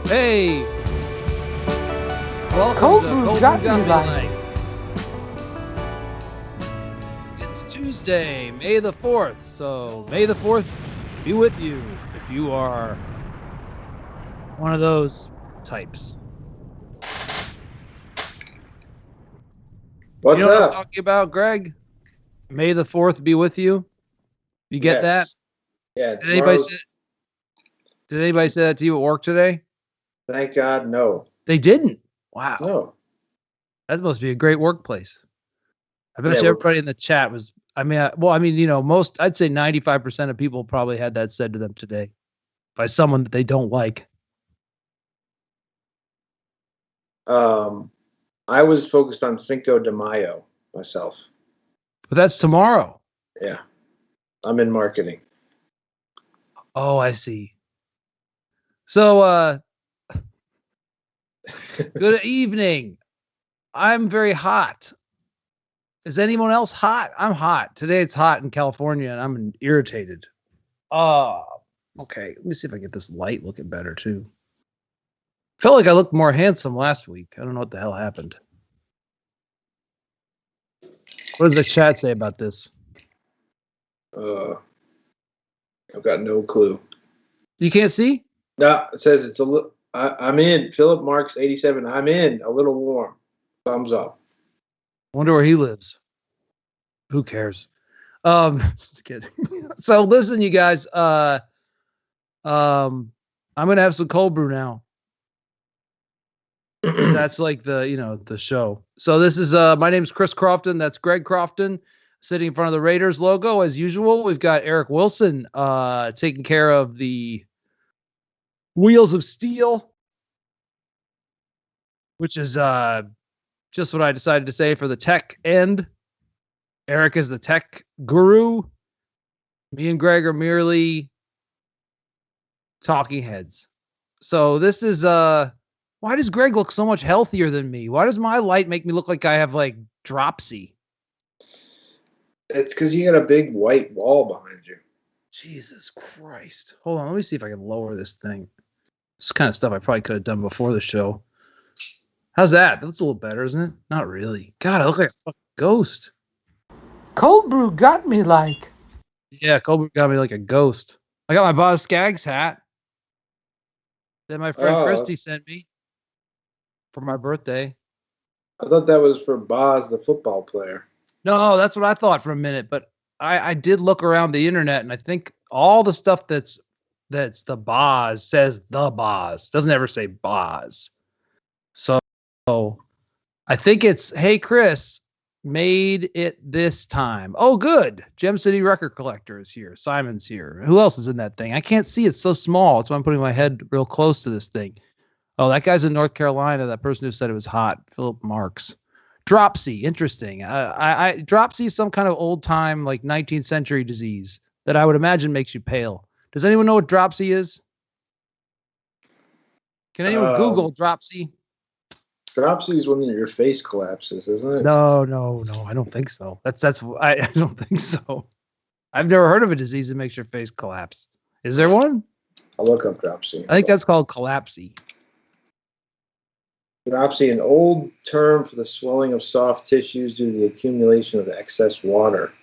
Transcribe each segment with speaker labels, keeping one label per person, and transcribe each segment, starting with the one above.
Speaker 1: Hey, welcome
Speaker 2: Cold
Speaker 1: to
Speaker 2: Brew
Speaker 1: Cold
Speaker 2: got
Speaker 1: Brew
Speaker 2: me like.
Speaker 1: It's Tuesday, May the 4th. So May the 4th be with you if you are one of those types.
Speaker 3: What's
Speaker 1: You know what I'm
Speaker 3: up?
Speaker 1: talking about, Greg? May the 4th be with you. You get that?
Speaker 3: Yeah,
Speaker 1: Did anybody
Speaker 3: tomorrow's.
Speaker 1: say that to you at work today?
Speaker 3: Thank God, no.
Speaker 1: They didn't. Wow.
Speaker 3: No.
Speaker 1: That must be a great workplace. I bet
Speaker 3: Yeah,
Speaker 1: you everybody in the chat was, I'd say 95% of people probably had that said to them today by someone that they don't like.
Speaker 3: I was focused on Cinco de Mayo myself.
Speaker 1: But that's tomorrow.
Speaker 3: Yeah. I'm in marketing.
Speaker 1: Oh, I see. So, good evening. I'm very hot. Is anyone else hot? I'm hot. Today it's hot in California and I'm irritated. Okay. Let me see if I get this light looking better too. Felt like I looked more handsome last week. I don't know what the hell happened. What does the chat say about this?
Speaker 3: I've got no clue.
Speaker 1: You can't see?
Speaker 3: No, it says it's a little. I'm in. Philip Marks 87. I'm in. A little warm. Thumbs up.
Speaker 1: Wonder where he lives. Who cares? Just kidding. So listen, you guys. I'm gonna have some cold brew now. That's like the show. So this is my name's Chris Crofton. That's Greg Crofton sitting in front of the Raiders logo as usual. We've got Eric Wilson taking care of the Wheels of Steel, which is just what I decided to say for the tech end. Eric is the tech guru. Me and Greg are merely talking heads. So this is why does Greg look so much healthier than me? Why does my light make me look like I have like dropsy?
Speaker 3: It's because you got a big white wall behind you.
Speaker 1: Jesus Christ. Hold on, let me see if I can lower this thing. This kind of stuff I probably could have done before the show. How's that? That's a little better, isn't it? Not really. God, I look like a fucking ghost.
Speaker 2: Cold Brew got me like.
Speaker 1: Yeah, Colbert got me like a ghost. I got my Boz Skaggs hat that my friend Christy sent me for my birthday.
Speaker 3: I thought that was for Boz, the football player.
Speaker 1: No, that's what I thought for a minute, but I did look around the internet and I think all the stuff that's the Boz says the Boz. Doesn't ever say Boz. So I think it's, hey Chris, made it this time. Oh, good. Gem City Record Collector is here. Simon's here. Who else is in that thing? I can't see. It's so small. That's why I'm putting my head real close to this thing. Oh, that guy's in North Carolina. That person who said it was hot, Philip Marks. Dropsy, interesting. Dropsy is some kind of old time, like 19th century disease that I would imagine makes you pale. Does anyone know what dropsy is? Can anyone Google dropsy?
Speaker 3: Dropsy is when your face collapses, isn't it?
Speaker 1: No. I don't think so. I don't think so. I've never heard of a disease that makes your face collapse. Is there one?
Speaker 3: I'll look up dropsy.
Speaker 1: I think that's called collapsy.
Speaker 3: Dropsy, an old term for the swelling of soft tissues due to the accumulation of excess water.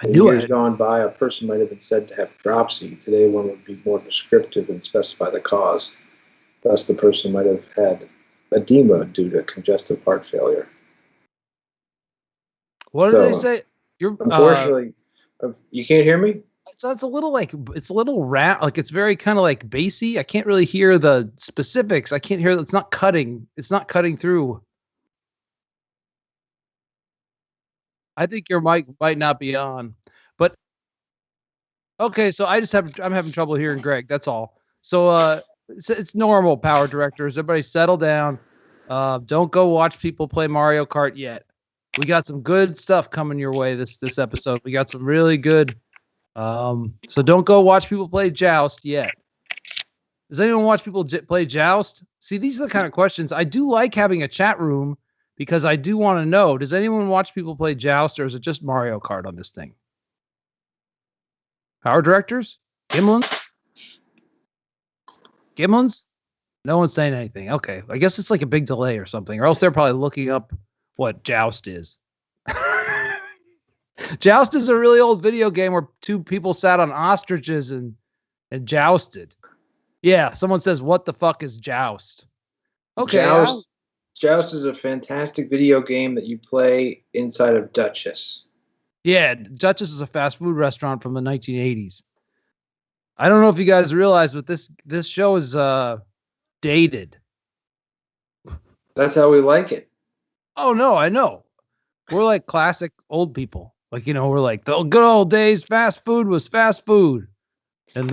Speaker 3: In years gone by, a person might have been said to have dropsy. Today, one would be more descriptive and specify the cause. Thus, the person might have had edema due to congestive heart failure.
Speaker 1: What did they say?
Speaker 3: Unfortunately, you can't hear me?
Speaker 1: It's a little like it's very kind of like bassy. I can't really hear the specifics. I can't hear. It's not cutting through. I think your mic might not be on, but okay. So I'm having trouble hearing Greg. That's all. So it's normal, power directors. Everybody settle down. Don't go watch people play Mario Kart yet. We got some good stuff coming your way this episode. We got some really good. So don't go watch people play Joust yet. Does anyone watch people play Joust? See, these are the kind of questions. I do like having a chat room because I do want to know. Does anyone watch people play Joust or is it just Mario Kart on this thing? Power directors? Gimlins? No one's saying anything. Okay. I guess it's like a big delay or something. Or else they're probably looking up what Joust is. Joust is a really old video game where two people sat on ostriches and jousted. Yeah, someone says, what the fuck is Joust? Okay.
Speaker 3: Joust is a fantastic video game that you play inside of Duchess.
Speaker 1: Yeah, Duchess is a fast food restaurant from the 1980s. I don't know if you guys realize, but this show is dated.
Speaker 3: That's how we like it.
Speaker 1: Oh no, I know. We're like classic old people. Like, we're like the good old days. Fast food was fast food, and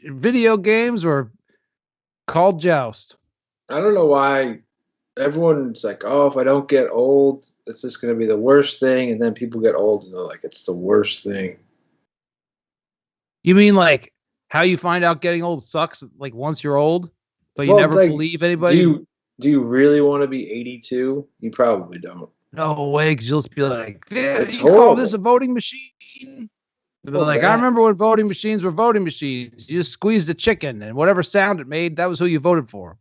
Speaker 1: video games were called Joust.
Speaker 3: I don't know why everyone's like, oh, if I don't get old, it's just going to be the worst thing. And then people get old and they're like, it's the worst thing.
Speaker 1: You mean like how you find out getting old sucks? Like once you're old, but you never believe anybody.
Speaker 3: Do you really want to be 82? You probably don't.
Speaker 1: No way, because you'll just be like, you call this a voting machine? They'll be like, I remember when voting machines were voting machines. You just squeezed the chicken, and whatever sound it made, that was who you voted for.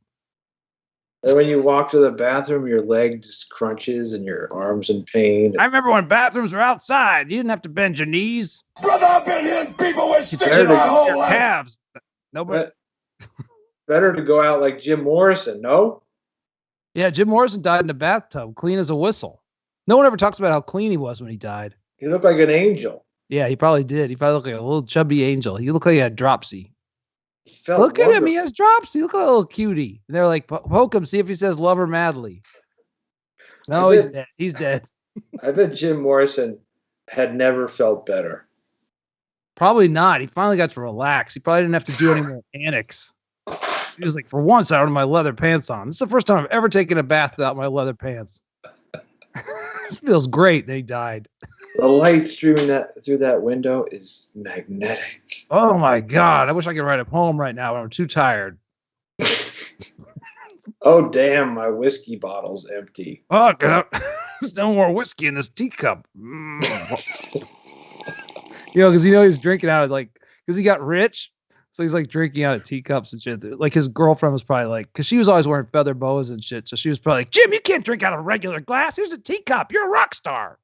Speaker 3: And when you walk to the bathroom, your leg just crunches and your arm's in pain.
Speaker 1: I remember when bathrooms were outside. You didn't have to bend your knees.
Speaker 4: Brother, I've been hitting people with sticks my whole life.
Speaker 1: Calves. Nobody.
Speaker 3: Better to go out like Jim Morrison, no?
Speaker 1: Yeah, Jim Morrison died in a bathtub, clean as a whistle. No one ever talks about how clean he was when he died.
Speaker 3: He looked like an angel.
Speaker 1: Yeah, he probably did. He probably looked like a little chubby angel. He looked like he had dropsy.
Speaker 3: Look
Speaker 1: at him. He has dropsy. Look at a little cutie. And they're like, poke him, see if he says love her madly. No, he's dead. He's dead.
Speaker 3: I bet Jim Morrison had never felt better.
Speaker 1: Probably not. He finally got to relax. He probably didn't have to do any more antics. He was like, for once, I don't have my leather pants on. This is the first time I've ever taken a bath without my leather pants. This feels great. They died.
Speaker 3: The light streaming through that window is magnetic.
Speaker 1: Oh my God. I wish I could write a poem right now, but I'm too tired.
Speaker 3: Oh, damn. My whiskey bottle's empty.
Speaker 1: Oh, God. There's no more whiskey in this teacup. Because he's drinking out of because he got rich. So he's like drinking out of teacups and shit. Like his girlfriend was probably like, because she was always wearing feather boas and shit. So she was probably like, Jim, you can't drink out of a regular glass. Here's a teacup. You're a rock star.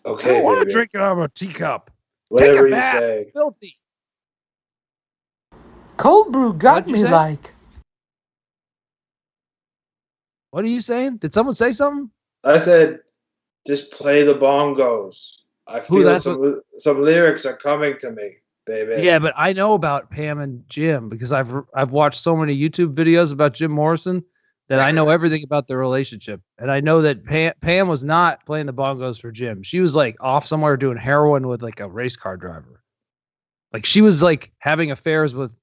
Speaker 3: Okay.
Speaker 1: I don't want to drink out of a teacup.
Speaker 3: Whatever
Speaker 1: Take a
Speaker 3: you
Speaker 1: bath.
Speaker 3: say.
Speaker 1: Filthy.
Speaker 2: Cold brew got me like.
Speaker 1: What are you saying? Did someone say something?
Speaker 3: I said, just play the bongos. I feel some lyrics are coming to me, baby.
Speaker 1: Yeah, but I know about Pam and Jim because I've watched so many YouTube videos about Jim Morrison that I know everything about their relationship. And I know that Pam was not playing the bongos for Jim. She was like off somewhere doing heroin with like a race car driver. Like she was like having affairs with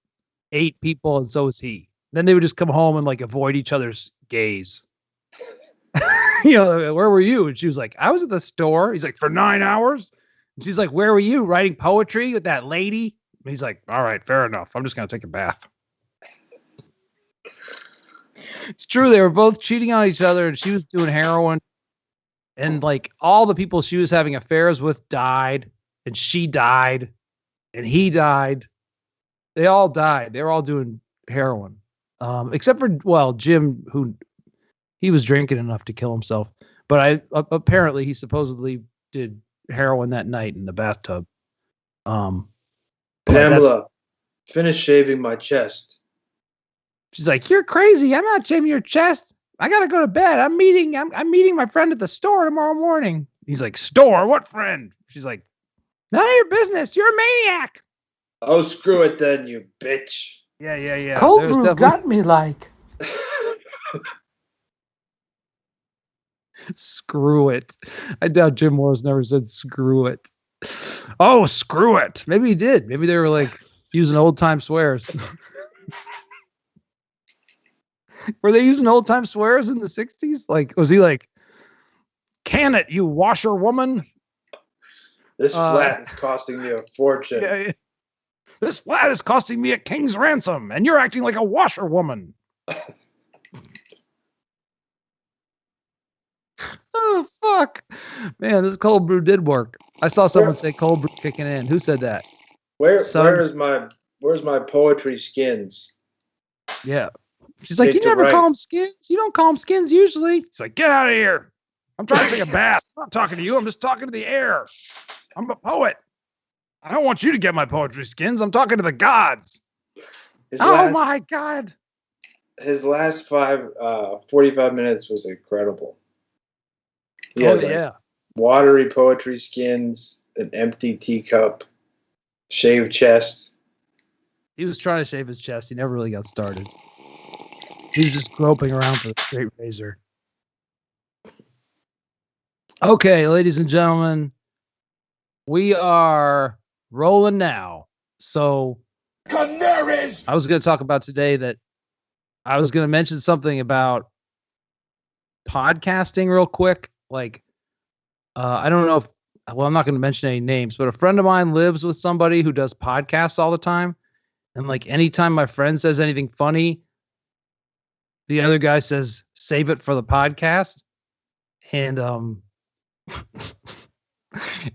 Speaker 1: 8 people, and so was he. Then they would just come home and like avoid each other's gaze. Where were you? And she was like, I was at the store. He's like, for 9 hours? And she's like, where were you? Writing poetry with that lady? And he's like, all right, fair enough. I'm just going to take a bath. It's true. They were both cheating on each other, and she was doing heroin. And like all the people she was having affairs with died, and she died, and he died. They all died. They were all doing heroin. Except for, Jim, who he was drinking enough to kill himself. But apparently he supposedly did heroin that night in the bathtub.
Speaker 3: Pamela, finish shaving my chest.
Speaker 1: She's like, you're crazy. I'm not shaving your chest. I gotta go to bed. I'm meeting my friend at the store tomorrow morning. He's like, store? What friend? She's like, none of your business. You're a maniac.
Speaker 3: Oh, screw it then, you bitch.
Speaker 1: Yeah.
Speaker 2: Cold brew got me like.
Speaker 1: Screw it. I doubt Jim Morris never said screw it. Oh, screw it. Maybe he did. Maybe they were like using old time swears. Were they using old time swears in the 60s? Like, was he like, can it, you washerwoman?
Speaker 3: This flat is costing me a fortune.
Speaker 1: Yeah. This flat is costing me a king's ransom, and you're acting like a washerwoman. Oh, fuck. Man, this cold brew did work. I saw someone say cold brew kicking in. Who said that?
Speaker 3: Where's my poetry skins?
Speaker 1: Yeah. She's like, you never call them skins. You don't call them skins usually. He's like, get out of here. I'm trying to take a bath. I'm not talking to you. I'm just talking to the air. I'm a poet. I don't want you to get my poetry skins. I'm talking to the gods. My God.
Speaker 3: His last 45 minutes was incredible. He had watery poetry skins, an empty teacup, shaved chest.
Speaker 1: He was trying to shave his chest. He never really got started. He was just groping around for the straight razor. Okay, ladies and gentlemen, we are rolling now. So
Speaker 4: Canaries!
Speaker 1: I was going to talk about today that I was going to mention something about podcasting real quick. Like, I don't know if, well, I'm not going to mention any names, but a friend of mine lives with somebody who does podcasts all the time. And like anytime my friend says anything funny, the other guy says, save it for the podcast. And,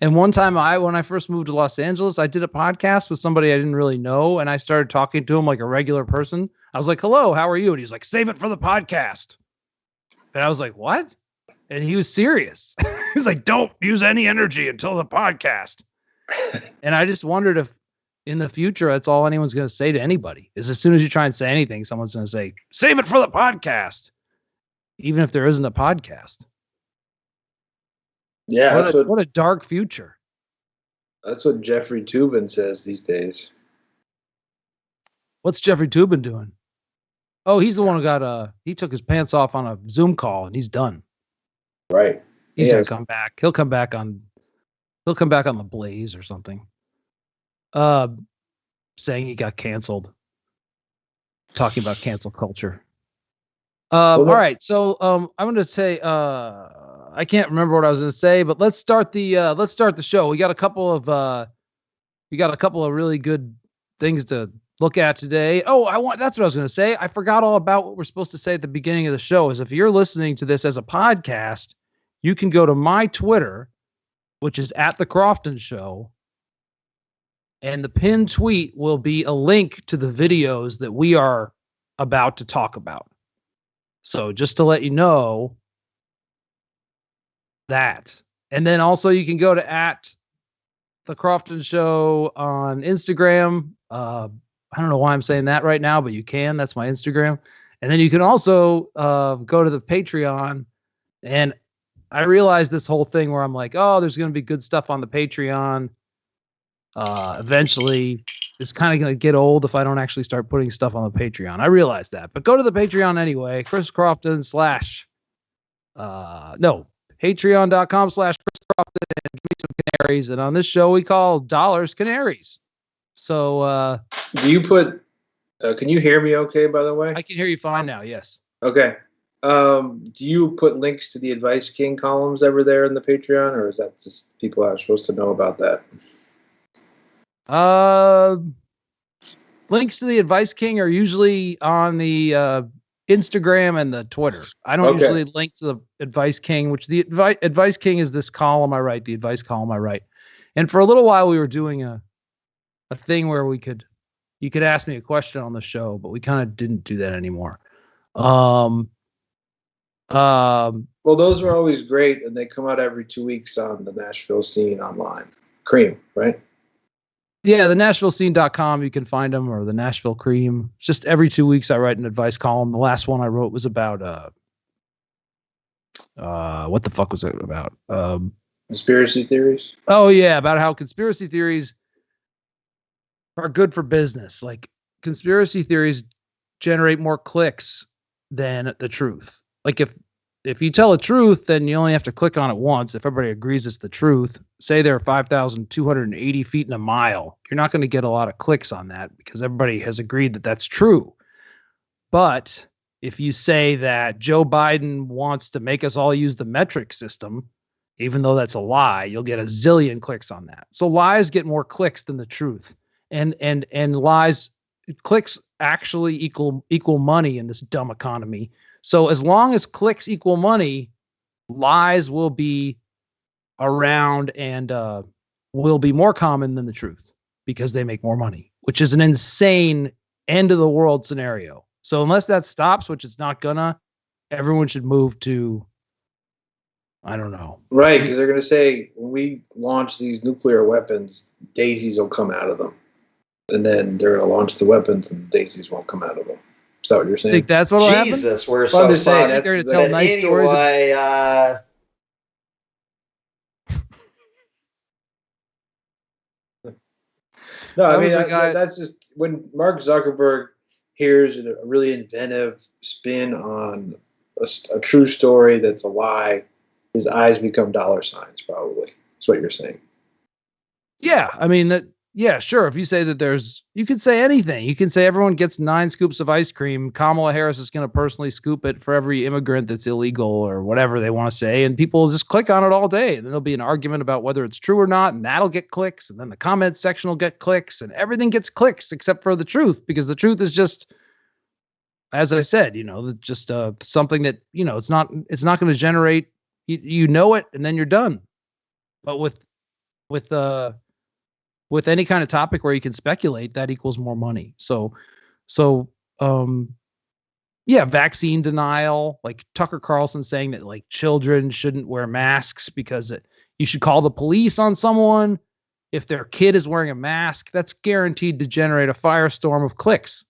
Speaker 1: and one time when I first moved to Los Angeles, I did a podcast with somebody I didn't really know. And I started talking to him like a regular person. I was like, hello, how are you? And he was like, save it for the podcast. And I was like, what? And he was serious. He was like, don't use any energy until the podcast. And I just wondered if in the future, that's all anyone's going to say to anybody is as soon as you try and say anything, someone's going to say, save it for the podcast. Even if there isn't a podcast.
Speaker 3: Yeah.
Speaker 1: What a dark future.
Speaker 3: That's what Jeffrey Toobin says these days.
Speaker 1: What's Jeffrey Toobin doing? Oh, he's the one who he took his pants off on a Zoom call and he's done.
Speaker 3: Right.
Speaker 1: He's going to come back. He'll come back on The Blaze or something. Saying he got canceled. Talking about cancel culture. All right. So, I'm going to say, I can't remember what I was going to say, but let's start the show. We got a couple of really good things to look at today. That's what I was going to say. I forgot all about what we're supposed to say at the beginning of the show is if you're listening to this as a podcast, you can go to my Twitter, which is @TheCrofton_Show. And the pinned tweet will be a link to the videos that we are about to talk about. So just to let you know that. And then also you can go to @TheCrofton_Show on Instagram. I don't know why I'm saying that right now, but you can. That's my Instagram. And then you can also go to the Patreon. And I realized this whole thing where I'm like, oh, there's going to be good stuff on the Patreon. Eventually, it's kind of going to get old if I don't actually start putting stuff on the Patreon. I realize that. But go to the Patreon anyway. Chris Crofton patreon.com/Chris Crofton and give me some canaries. And on this show, we call dollars canaries. So,
Speaker 3: do you put, can you hear me okay, by the way?
Speaker 1: I can hear you fine now. Yes.
Speaker 3: Okay. Do you put links to the Advice King columns ever there in the Patreon, or is that just people are supposed to know about that?
Speaker 1: Links to the Advice King are usually on the Instagram and the Twitter. I don't usually link to the Advice King, which the Advice King is this column I write, the advice column I write. And for a little while we were doing a thing where you could ask me a question on the show, but we kind of didn't do that anymore. Well,
Speaker 3: those were always great, and they come out every 2 weeks on the Nashville Scene online. Cream, right?
Speaker 1: Yeah, the NashvilleScene.com, you can find them, or the Nashville Cream. Just every 2 weeks I write an advice column. The last one I wrote was about what the fuck was it about?
Speaker 3: Conspiracy theories?
Speaker 1: Oh yeah, about how conspiracy theories are good for business. Like conspiracy theories generate more clicks than the truth. Like if you tell the truth, then you only have to click on it once. If everybody agrees it's the truth, say there are 5,280 feet in a mile, you're not going to get a lot of clicks on that because everybody has agreed that that's true. But if you say that Joe Biden wants to make us all use the metric system, even though that's a lie, you'll get a zillion clicks on that. So lies get more clicks than the truth. And lies, clicks actually equal money in this dumb economy. So as long as clicks equal money, lies will be around and will be more common than the truth because they make more money, which is an insane end of the world scenario. So unless that stops, which it's not gonna, everyone should move to, I don't know.
Speaker 3: Right, because they're going to say, when we launch these nuclear weapons, daisies will come out of them. And then they're going to launch the weapons and daisies won't come out of them. Is that what you're saying?
Speaker 1: Think that's what'll happen?
Speaker 5: Jesus, we're so
Speaker 3: just saying,
Speaker 5: fun.
Speaker 1: They're going to tell
Speaker 5: But
Speaker 1: nice stories.
Speaker 5: anyway,
Speaker 3: No, I mean, that's just when Mark Zuckerberg hears a really inventive spin on a true story that's a lie, his eyes become dollar signs, probably. That's what you're saying.
Speaker 1: Yeah, I mean, that. Yeah, sure. If you say that you can say anything. You can say everyone gets 9 scoops of ice cream. Kamala Harris is going to personally scoop it for every immigrant that's illegal or whatever they want to say. And people will just click on it all day. And then there'll be an argument about whether it's true or not. And that'll get clicks. And then the comment section will get clicks. And everything gets clicks except for the truth, because the truth is just, as I said, just something that, it's not going to generate, you know it, and then you're done. But with any kind of topic where you can speculate, that equals more money. So, vaccine denial, like Tucker Carlson saying that like children shouldn't wear masks because you should call the police on someone if their kid is wearing a mask. That's guaranteed to generate a firestorm of clicks.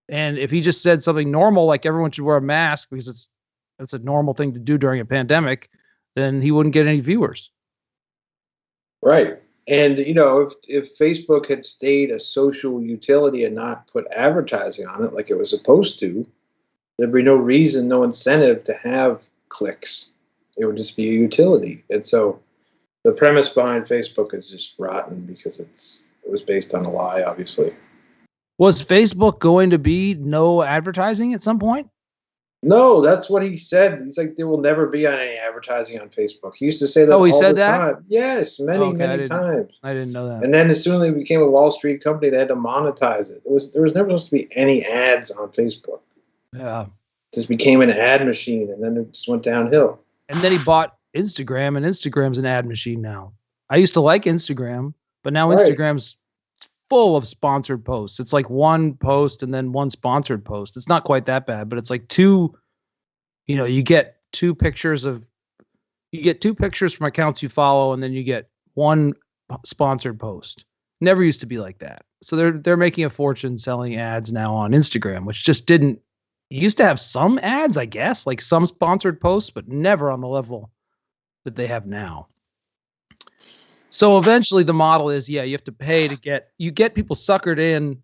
Speaker 1: And if he just said something normal, like everyone should wear a mask because that's a normal thing to do during a pandemic, then he wouldn't get any viewers.
Speaker 3: Right. And, if Facebook had stayed a social utility and not put advertising on it like it was supposed to, there'd be no reason, no incentive to have clicks. It would just be a utility. And so the premise behind Facebook is just rotten because it was based on a lie, obviously.
Speaker 1: Was Facebook going to be no advertising at some point?
Speaker 3: No, that's what he said. He's like, there will never be any advertising on Facebook. He used to say that
Speaker 1: he
Speaker 3: all
Speaker 1: said
Speaker 3: the
Speaker 1: that?
Speaker 3: time. Yes, many times.
Speaker 1: I didn't know that.
Speaker 3: And then as soon as they became a Wall Street company, they had to monetize it. There was never supposed to be any ads on Facebook.
Speaker 1: Yeah.
Speaker 3: It just became an ad machine, and then it just went downhill.
Speaker 1: And then he bought Instagram, and Instagram's an ad machine now. I used to like Instagram, but now Instagram's full of sponsored posts. It's like one post and then one sponsored post. It's not quite that bad, but it's like two, you get two pictures from accounts you follow, and then you get one sponsored post. Never used to be like that. So they're making a fortune selling ads now on Instagram, which just didn't. You used to have some ads, I guess, like some sponsored posts, but never on the level that they have now. So eventually the model is, you have to pay to get people suckered in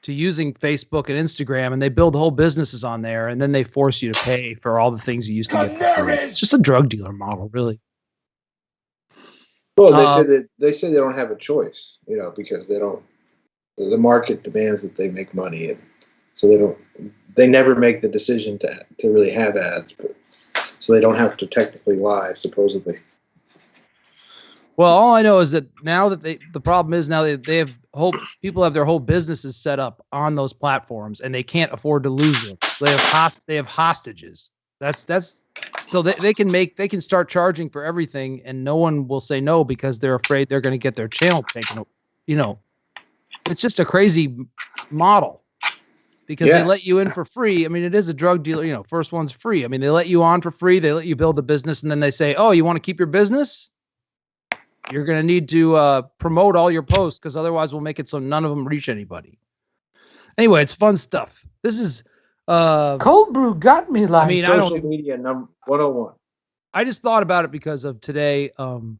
Speaker 1: to using Facebook and Instagram, and they build whole businesses on there, and then they force you to pay for all the things you used to get for free. It's just a drug dealer model, really.
Speaker 3: Well, they say they don't have a choice, because the market demands that they make money, and so they never make the decision to really have ads, so they don't have to technically lie, supposedly.
Speaker 1: Well, all I know is that now that the problem is now they have people have their whole businesses set up on those platforms, and they can't afford to lose them. So they have hostages. That's so they can start charging for everything, and no one will say no because they're afraid they're going to get their channel taken. It's just a crazy model because they let you in for free. I mean, it is a drug dealer. First one's free. I mean, they let you on for free. They let you build a business, and then they say, "Oh, you want to keep your business? You're going to need to promote all your posts because otherwise we'll make it so none of them reach anybody." Anyway, it's fun stuff. This is
Speaker 2: Cold Brew got me like.
Speaker 3: I mean, social media number 101.
Speaker 1: I just thought about it because of today. Mark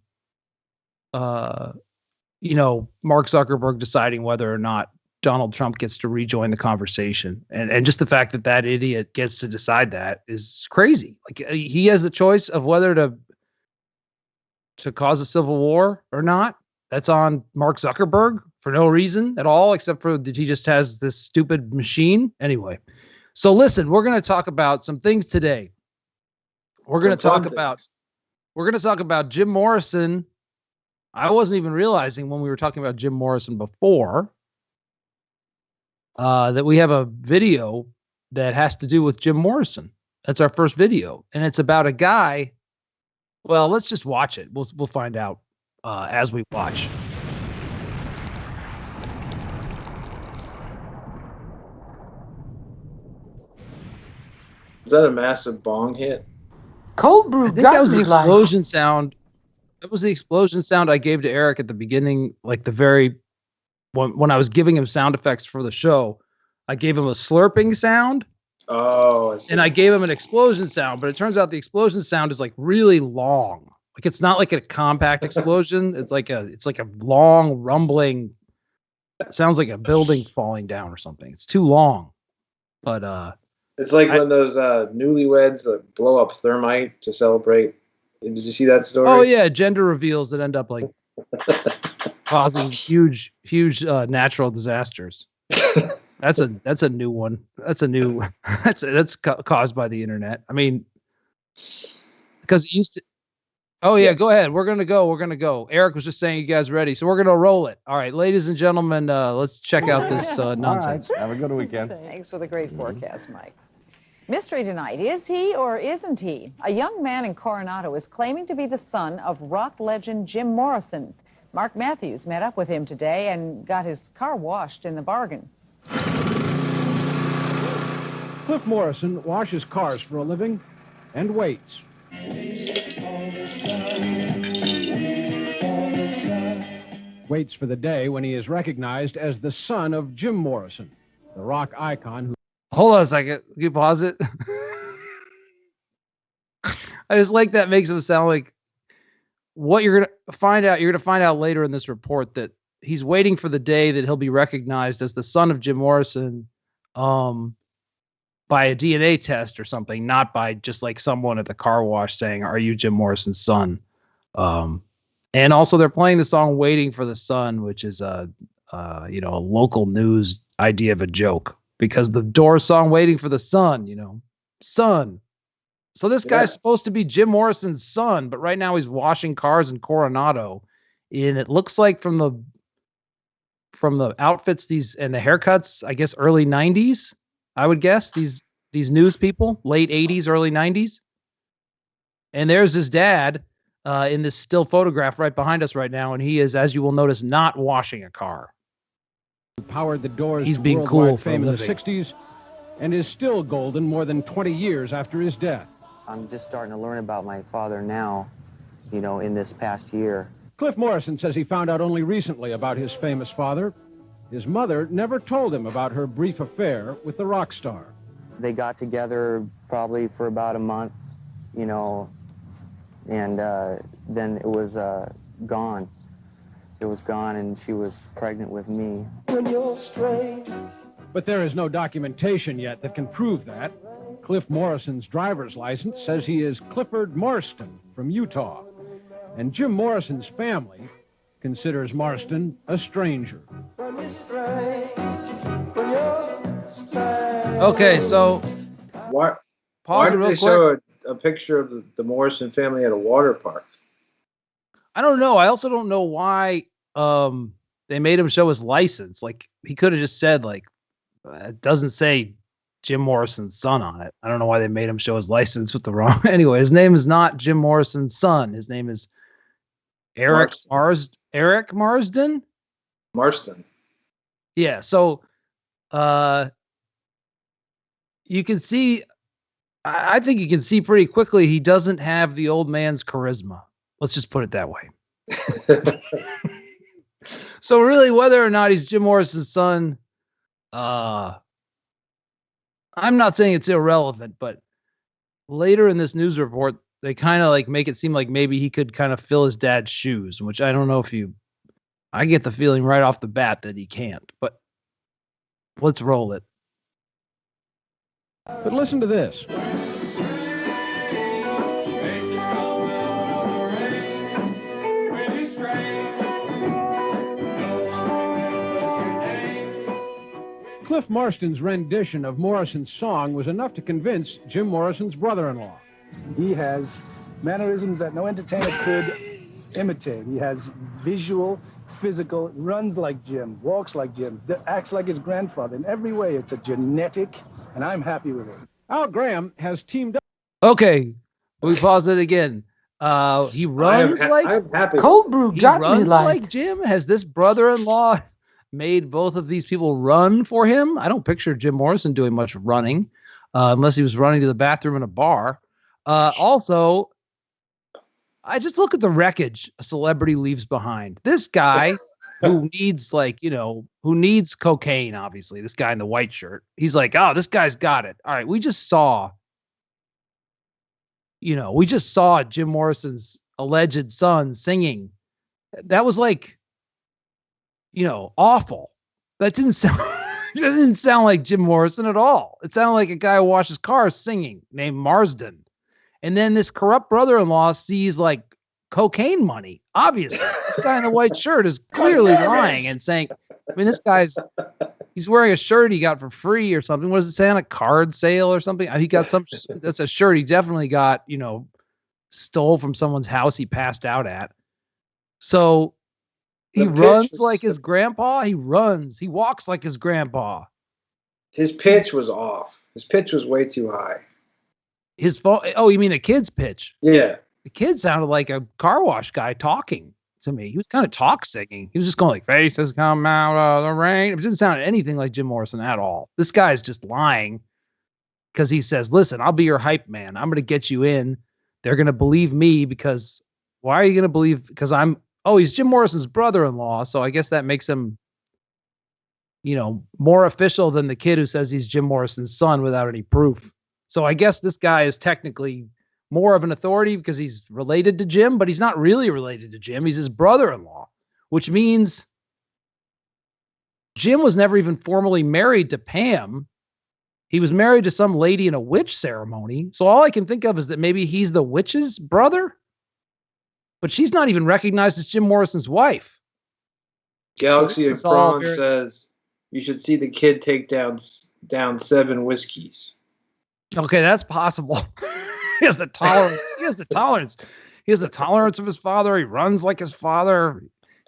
Speaker 1: Zuckerberg deciding whether or not Donald Trump gets to rejoin the conversation, and just the fact that idiot gets to decide that is crazy. Like he has the choice of whether to cause a civil war or not. That's on Mark Zuckerberg for no reason at all, except for that he just has this stupid machine. Anyway, so listen, we're going to talk about some things today. We're going to talk about Jim Morrison. I wasn't even realizing when we were talking about Jim Morrison before that we have a video that has to do with Jim Morrison. That's our first video, and it's about a guy. Well, let's just watch it. We'll find out as we watch.
Speaker 3: Is that a massive bong hit?
Speaker 2: Cold brew
Speaker 1: I think
Speaker 2: got
Speaker 1: that was the
Speaker 2: me like.
Speaker 1: explosion sound. That was the explosion sound I gave to Eric at the beginning, like the very when I was giving him sound effects for the show. I gave him a slurping sound.
Speaker 3: Oh, I see.
Speaker 1: And I gave him an explosion sound, but it turns out the explosion sound is like really long. Like it's not like a compact explosion. It's like a long rumbling. It sounds like a building falling down or something. It's too long. But
Speaker 3: it's like when those newlyweds blow up thermite to celebrate. Did you see that story?
Speaker 1: Oh yeah, gender reveals that end up like causing huge natural disasters. That's a new one. That's a new that's caused by the internet. I mean, because it used to. Oh yeah, go ahead. We're gonna go. Eric was just saying you guys ready, so we're gonna roll it. All right, ladies and gentlemen, let's check out this nonsense.
Speaker 5: All right. Have a good weekend.
Speaker 6: Thanks for the great forecast, Mike. Mystery tonight, is he or isn't he? A young man in Coronado is claiming to be the son of rock legend Jim Morrison. Mark Matthews met up with him today and got his car washed in the bargain.
Speaker 7: Cliff Morrison washes cars for a living and waits. Waits for the day when he is recognized as the son of Jim Morrison, the rock icon who...
Speaker 1: Hold on a second. Can you pause it? I just like that makes him sound like what you're going to find out. You're going to find out later in this report that he's waiting for the day that he'll be recognized as the son of Jim Morrison by a DNA test or something, not by just like someone at the car wash saying, "Are you Jim Morrison's son?" And also they're playing the song "Waiting for the Sun," which is a local news idea of a joke, because the Doors song "Waiting for the Sun," sun. So this guy's supposed to be Jim Morrison's son, but right now he's washing cars in Coronado. And it looks like from the outfits and the haircuts, I guess early 90s, I would guess, these news people, late 80s, early 90s. And there's his dad in this still photograph right behind us right now, and he is, as you will notice, not washing a car.
Speaker 7: Powered the Doors
Speaker 1: He's
Speaker 7: to
Speaker 1: being
Speaker 7: worldwide
Speaker 1: cool for
Speaker 7: fame
Speaker 1: a
Speaker 7: in the
Speaker 1: living.
Speaker 7: 60s and is still golden more than 20 years after his death.
Speaker 8: I'm just starting to learn about my father now, in this past year.
Speaker 7: Cliff Morrison says he found out only recently about his famous father. His mother never told him about her brief affair with the rock star.
Speaker 8: They got together probably for about a month, and then it was gone. It was gone, and she was pregnant with me.
Speaker 7: But there is no documentation yet that can prove that. Cliff Morrison's driver's license says he is Clifford Marston from Utah. And Jim Morrison's family considers Marston a stranger.
Speaker 1: Okay, so
Speaker 3: Why
Speaker 1: pause it
Speaker 3: did
Speaker 1: real
Speaker 3: they
Speaker 1: quick.
Speaker 3: show a picture of the Morrison family at a water park?
Speaker 1: I don't know. I also don't know why they made him show his license. Like, he could have just said, like, it doesn't say Jim Morrison's son on it. I don't know why they made him show his license with the wrong. Anyway, his name is not Jim Morrison's son. His name is Eric Marsden.
Speaker 3: Marston.
Speaker 1: Yeah. So, you can see. I think you can see pretty quickly he doesn't have the old man's charisma. Let's just put it that way. So really, whether or not he's Jim Morrison's son, I'm not saying it's irrelevant, but later in this news report, they kind of like make it seem like maybe he could kind of fill his dad's shoes, which I don't know if I get the feeling right off the bat that he can't, but let's roll it.
Speaker 7: But listen to this. Cliff Marston's rendition of Morrison's song was enough to convince Jim Morrison's brother-in-law.
Speaker 9: He has mannerisms that no entertainer could imitate. He has visual, physical, runs like Jim, walks like Jim, acts like his grandfather. In every way, it's a genetic, and I'm happy with it.
Speaker 7: Al Graham has teamed up.
Speaker 1: Okay, we pause it again. He runs
Speaker 3: I'm happy.
Speaker 2: Cold brew
Speaker 1: he
Speaker 2: got me
Speaker 1: runs
Speaker 2: like.
Speaker 1: like Jim. Has this brother-in-law made both of these people run for him? I don't picture Jim Morrison doing much running. unless he was running to the bathroom in a bar. Also, I just look at the wreckage a celebrity leaves behind. This guy who needs who needs cocaine, obviously, this guy in the white shirt. He's like, oh, this guy's got it. All right, we just saw Jim Morrison's alleged son singing. That was like, awful. That didn't sound like Jim Morrison at all. It sounded like a guy who washes cars singing named Marsden. And then this corrupt brother-in-law sees like cocaine money. Obviously, this guy in the white shirt is clearly lying and saying, I mean, he's wearing a shirt he got for free or something. What does it say on a card sale or something? He got that's a shirt he definitely got, stole from someone's house he passed out at. So he runs like his grandpa. He walks like his grandpa.
Speaker 3: His pitch was off. His pitch was way too high.
Speaker 1: His phone. Oh, you mean the kid's pitch?
Speaker 3: Yeah.
Speaker 1: The kid sounded like a car wash guy talking to me. He was kind of talk singing. He was just going like, faces come out of the rain. It didn't sound anything like Jim Morrison at all. This guy's just lying because he says, listen, I'll be your hype man. I'm going to get you in. They're going to believe me because why are you going to believe? Because he's Jim Morrison's brother-in-law. So I guess that makes him, more official than the kid who says he's Jim Morrison's son without any proof. So I guess this guy is technically more of an authority because he's related to Jim, but he's not really related to Jim. He's his brother-in-law, which means Jim was never even formally married to Pam. He was married to some lady in a witch ceremony. So all I can think of is that maybe he's the witch's brother, but she's not even recognized as Jim Morrison's wife.
Speaker 3: Galaxy of Brawn says you should see the kid take down 7 whiskeys.
Speaker 1: Okay, that's possible. He has the tolerance. He has the tolerance. He has the tolerance of his father. He runs like his father.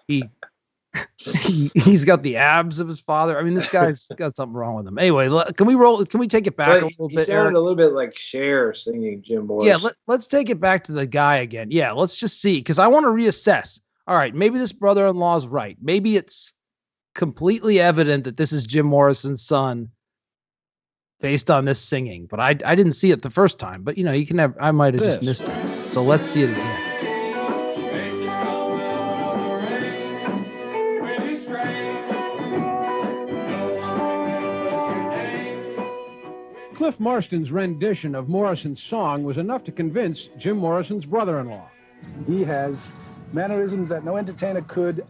Speaker 1: He's got the abs of his father. I mean, this guy's got something wrong with him. Anyway, can we take it back a little bit?
Speaker 3: He sounded a little bit like Cher singing Jim Morrison.
Speaker 1: Yeah, let's take it back to the guy again. Yeah, let's just see, because I want to reassess. All right, maybe this brother-in-law is right. Maybe it's completely evident that this is Jim Morrison's son based on this singing, but I didn't see it the first time. But I might have just missed it. So let's see it again.
Speaker 7: Cliff Marston's rendition of Morrison's song was enough to convince Jim Morrison's brother-in-law.
Speaker 9: He has mannerisms that no entertainer could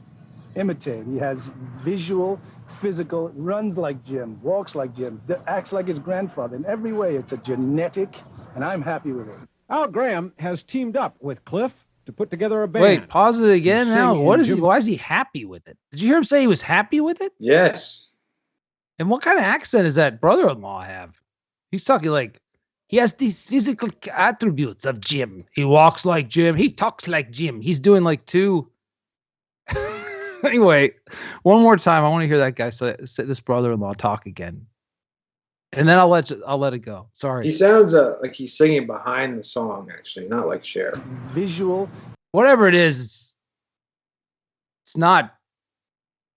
Speaker 9: imitate. He has visual, physical, runs like Jim, walks like Jim, acts like his grandfather. In every way, it's a genetic, and I'm happy with it.
Speaker 7: Al Graham has teamed up with Cliff to put together a band.
Speaker 1: Wait, pause it again now. Why is he happy with it? Did you hear him say he was happy with it?
Speaker 3: Yes.
Speaker 1: And what kind of accent does that brother-in-law have? He's talking like he has these physical attributes of Jim. He walks like Jim. He talks like Jim. He's doing like two. Anyway, one more time. I want to hear that guy say this brother-in-law talk again, and then I'll let it go. Sorry.
Speaker 3: He sounds like he's singing behind the song, actually, not like Cher.
Speaker 9: Visual,
Speaker 1: whatever it is, it's not.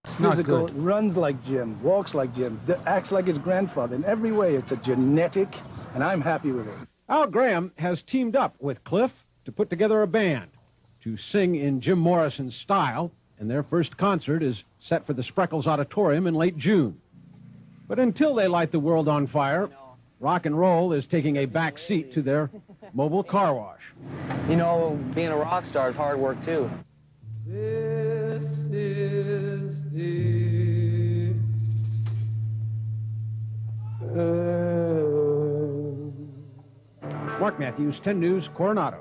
Speaker 1: It's
Speaker 9: physical,
Speaker 1: not good.
Speaker 9: Runs like Jim, walks like Jim, acts like his grandfather. In every way, it's a genetic, and I'm happy with it.
Speaker 7: Al Graham has teamed up with Cliff to put together a band to sing in Jim Morrison's style, and their first concert is set for the Spreckles Auditorium in late June. But until they light the world on fire, rock and roll is taking a back seat to their mobile car wash.
Speaker 8: Being a rock star is hard work, too.
Speaker 5: This is the
Speaker 7: Mark Matthews, 10 News, Coronado.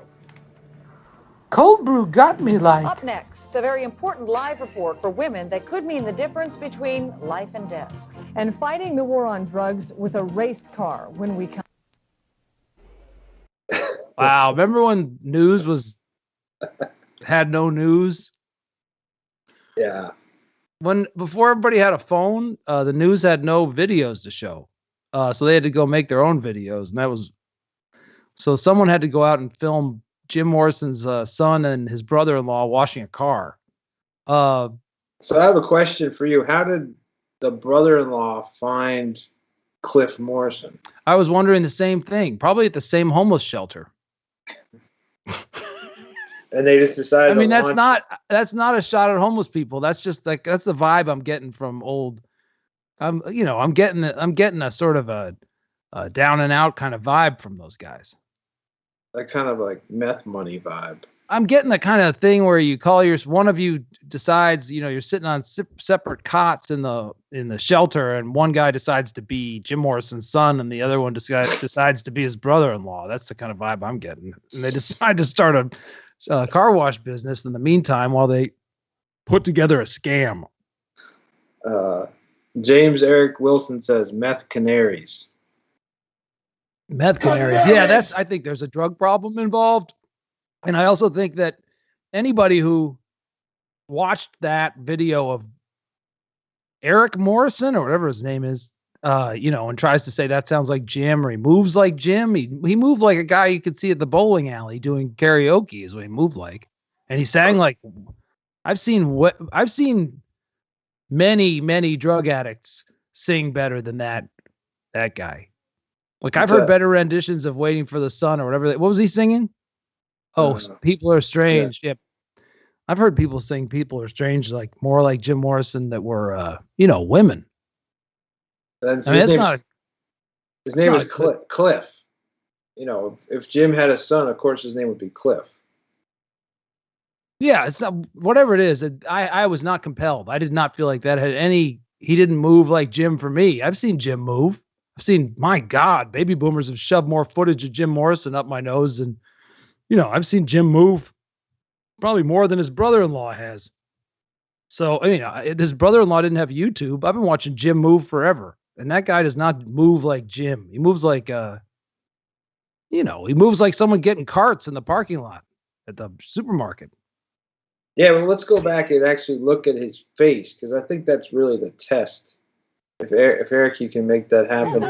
Speaker 2: Cold brew got me like.
Speaker 6: Up next, a very important live report for women that could mean the difference between life and death. And fighting the war on drugs with a race car when we come.
Speaker 1: Wow, remember when news had no news?
Speaker 3: Yeah.
Speaker 1: Before everybody had a phone, the news had no videos to show. So they had to go make their own videos, and so someone had to go out and film Jim Morrison's son and his brother-in-law washing a car.
Speaker 3: So I have a question for you. How did the brother-in-law find Cliff Morrison.
Speaker 1: I was wondering the same thing. Probably at the same homeless shelter.
Speaker 3: And they just decided.
Speaker 1: I mean, that's not a shot at homeless people. That's just like that's the vibe I'm getting from old. I'm getting a sort of a down and out kind of vibe from those guys.
Speaker 3: That kind of like meth money vibe.
Speaker 1: I'm getting the kind of thing where you call one of you decides, you're sitting on separate cots in the shelter, and one guy decides to be Jim Morrison's son, and the other one decides to be his brother-in-law. That's the kind of vibe I'm getting. And they decide to start a car wash business in the meantime while they put together a scam.
Speaker 3: James Eric Wilson says meth canaries.
Speaker 1: Meth canaries. Yeah, I think there's a drug problem involved. And I also think that anybody who watched that video of Eric Morrison or whatever his name is, and tries to say that sounds like Jim, or he moves like Jim. He moved like a guy you could see at the bowling alley doing karaoke is what he moved like. And he sang like, I've seen many, many drug addicts sing better than that guy. Like I've heard better renditions of Waiting for the Sun or whatever. What was he singing? Oh, People Are Strange. Yeah. Yep. I've heard people sing People Are Strange, like more like Jim Morrison that were, women.
Speaker 3: His name is Cliff. If Jim had a son, of course his name would be Cliff.
Speaker 1: Yeah, it's not, whatever it is. I was not compelled. I did not feel like that had any. He didn't move like Jim for me. I've seen Jim move. I've seen, my God, baby boomers have shoved more footage of Jim Morrison up my nose, and I've seen Jim move probably more than his brother-in-law has. So his brother-in-law didn't have YouTube. I've been watching Jim move forever, and that guy does not move like Jim. He moves like he moves like someone getting carts in the parking lot at the supermarket.
Speaker 3: Yeah, well, let's go back and actually look at his face, because I think that's really the test. If Eric, you can make that happen.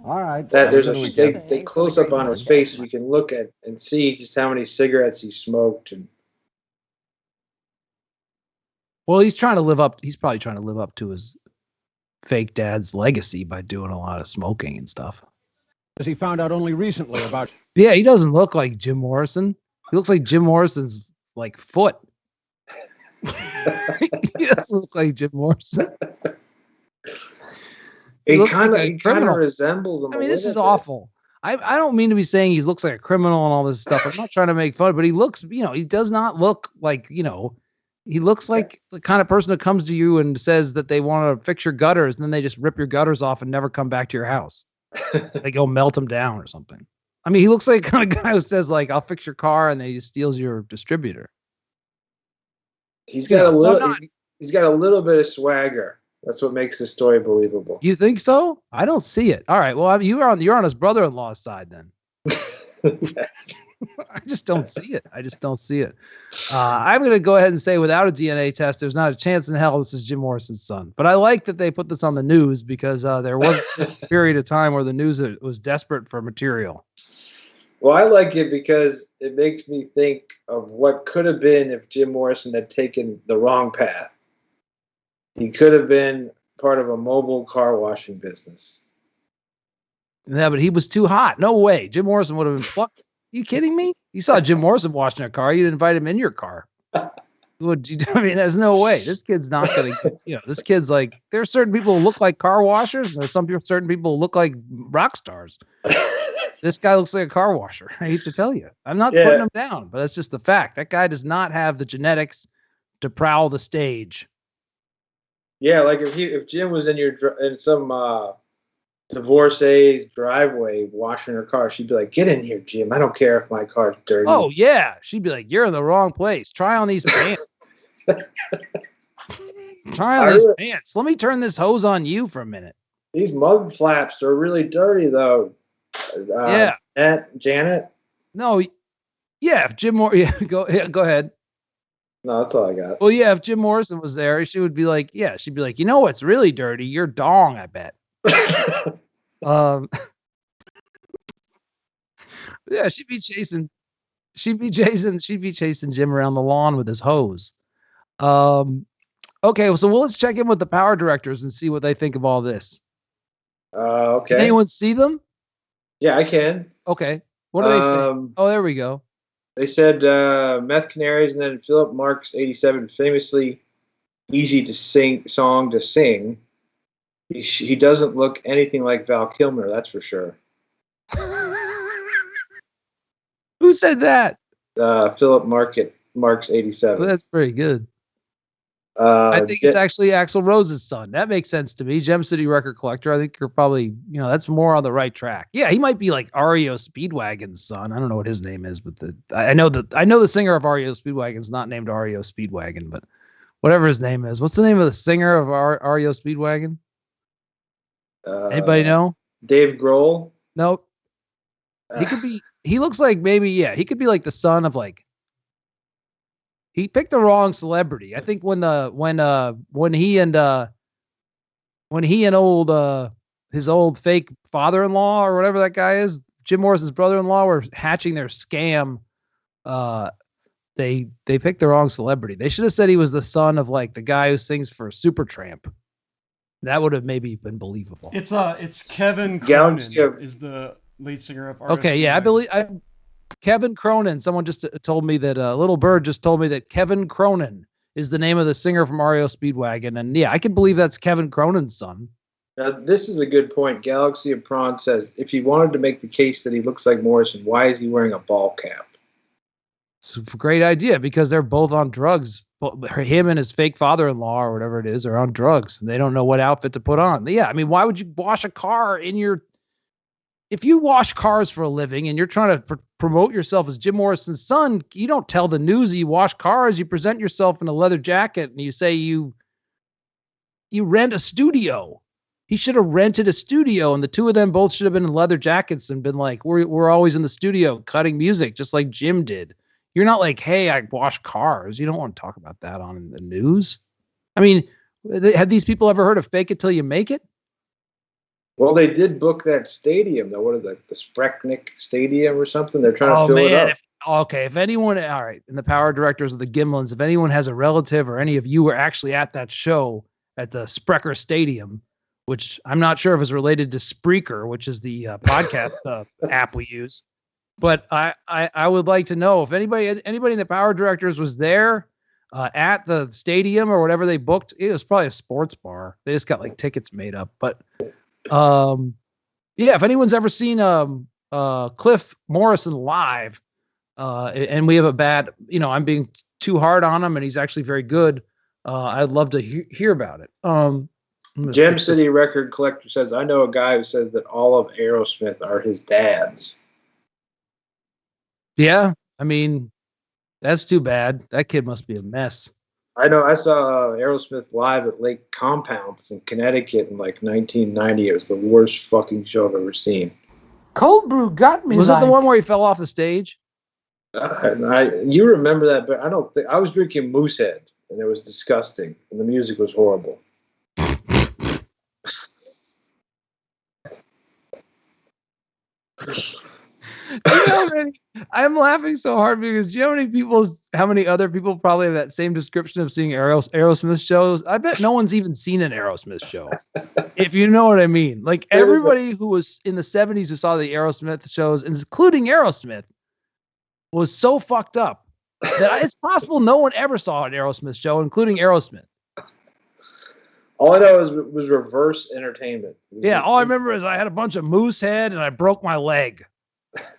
Speaker 7: All right.
Speaker 3: That there's they close up on his face, and you can look at and see just how many cigarettes he smoked. And
Speaker 1: well, he's probably trying to live up to his fake dad's legacy by doing a lot of smoking and stuff.
Speaker 7: As he found out only recently about.
Speaker 1: Yeah, he doesn't look like Jim Morrison. He looks like Jim Morrison's like foot. He doesn't look like Jim Morrison.
Speaker 3: He kind of resembles him.
Speaker 1: I mean, this is awful. I don't mean to be saying he looks like a criminal and all this stuff. I'm not trying to make fun, but he looks, he does not look like, he looks like the kind of person that comes to you and says that they want to fix your gutters, and then they just rip your gutters off and never come back to your house. They go melt them down or something. I mean, he looks like the kind of guy who says like, I'll fix your car, and then he just steals your distributor.
Speaker 3: He's got a little bit of swagger. That's what makes the story believable.
Speaker 1: You think so? I don't see it. All right. Well, you're on his brother-in-law's side then. I just don't see it. I'm going to go ahead and say without a DNA test, there's not a chance in hell this is Jim Morrison's son. But I like that they put this on the news, because there was a period of time where the news was desperate for material.
Speaker 3: Well, I like it because it makes me think of what could have been if Jim Morrison had taken the wrong path. He could have been part of a mobile car washing business.
Speaker 1: Yeah, but he was too hot. No way. Jim Morrison would have been plucked. Are you kidding me? You saw Jim Morrison washing a car. You'd invite him in your car. Would you? I mean, there's no way. This kid's not going to, this kid's like, there are certain people who look like car washers, and there's certain people who look like rock stars. This guy looks like a car washer. I hate to tell you. I'm not putting him down, but that's just the fact. That guy does not have the genetics to prowl the stage.
Speaker 3: Yeah, like if Jim was in some divorcee's driveway washing her car, she'd be like, "Get in here, Jim. I don't care if my car's dirty."
Speaker 1: Oh yeah, she'd be like, "You're in the wrong place. Try on these pants. Try on these pants. Let me turn this hose on you for a minute.
Speaker 3: These mug flaps are really dirty, though." Janet.
Speaker 1: No, yeah. If Jim go ahead.
Speaker 3: No, that's all I got.
Speaker 1: Well, yeah, if Jim Morrison was there, she would be like, she'd be like, what's really dirty? Your dong, I bet. Yeah, she'd be chasing Jim around the lawn with his hose. Okay, so let's check in with the power directors and see what they think of all this.
Speaker 3: Okay.
Speaker 1: Can anyone see them?
Speaker 3: Yeah, I can.
Speaker 1: Okay. What do they say? Oh, there we go.
Speaker 3: They said Meth Canaries, and then Philip Marks 87, famously easy to song to sing. He doesn't look anything like Val Kilmer, that's for sure.
Speaker 1: Who said that?
Speaker 3: Philip Marks 87.
Speaker 1: Well, that's pretty good. I think it's actually Axl Rose's son. That makes sense to me. Gem City Record Collector. I think you're probably, that's more on the right track. Yeah, he might be like REO Speedwagon's son. I don't know what his name is, but I know the singer of REO Speedwagon's not named REO Speedwagon, but whatever his name is. What's the name of the singer of REO Speedwagon? Anybody know?
Speaker 3: Dave Grohl?
Speaker 1: Nope. He looks like he could be like the son of like. He picked the wrong celebrity. I think when he and his old fake father-in-law or whatever that guy is, Jim Morrison's brother-in-law, were hatching their scam. They picked the wrong celebrity. They should have said he was the son of like the guy who sings for Supertramp. That would have maybe been believable.
Speaker 10: It's Kevin Cronin is the lead singer of.
Speaker 1: Okay, yeah, I believe Kevin Cronin. Someone just told me that Little Bird just told me that Kevin Cronin is the name of the singer from REO Speedwagon, and yeah, I can believe that's Kevin Cronin's son.
Speaker 3: Now, this is a good point. Galaxy of Prawn says, if he wanted to make the case that he looks like Morrison, why is he wearing a ball cap?
Speaker 1: It's a great idea because they're both on drugs. Him and his fake father-in-law or whatever it is are on drugs, and they don't know what outfit to put on. Yeah, I mean, why would you wash a car if you wash cars for a living and you're trying to promote yourself as Jim Morrison's son, you don't tell the news you wash cars. You present yourself in a leather jacket and you say you rent a studio. He should have rented a studio, and the two of them both should have been in leather jackets and been like, we're always in the studio cutting music, just like Jim did. You're not like, hey, I wash cars. You don't want to talk about that on the news. I mean, have these people ever heard of fake it till you make it?
Speaker 3: Well, they did book that stadium, though. What is that, the Spretnik Stadium or something? They're trying to fill it up.
Speaker 1: If anyone, all right, and the power directors of the Gimlins, if anyone has a relative or any of you were actually at that show at the Sprecher Stadium, which I'm not sure if it's related to Spreaker, which is the podcast app we use, but I would like to know if anybody in the power directors was there at the stadium or whatever they booked. It was probably a sports bar. They just got like tickets made up, but. If anyone's ever seen Cliff Morrison live, and we have a bad, I'm being too hard on him, and he's actually very good. I'd love to hear about it.
Speaker 3: Gem City Record Collector says, I know a guy who says that all of Aerosmith are his dads.
Speaker 1: Yeah, I mean, that's too bad. That kid must be a mess.
Speaker 3: I know. I saw Aerosmith live at Lake Compounce in Connecticut in like 1990. It was the worst fucking show I've ever seen.
Speaker 2: Cold Brew got me.
Speaker 1: Was it the one where he fell off the stage?
Speaker 3: You remember that, but I don't think I was drinking Moosehead, and it was disgusting, and the music was horrible.
Speaker 1: I'm laughing so hard because do you know how many other people probably have that same description of seeing Aerosmith shows? I bet no one's even seen an Aerosmith show, if you know what I mean. Like everybody who was in the 70s who saw the Aerosmith shows, including Aerosmith, was so fucked up that it's possible no one ever saw an Aerosmith show, including Aerosmith.
Speaker 3: All I know was reverse entertainment.
Speaker 1: Yeah, all I remember is I had a bunch of Moosehead and I broke my leg.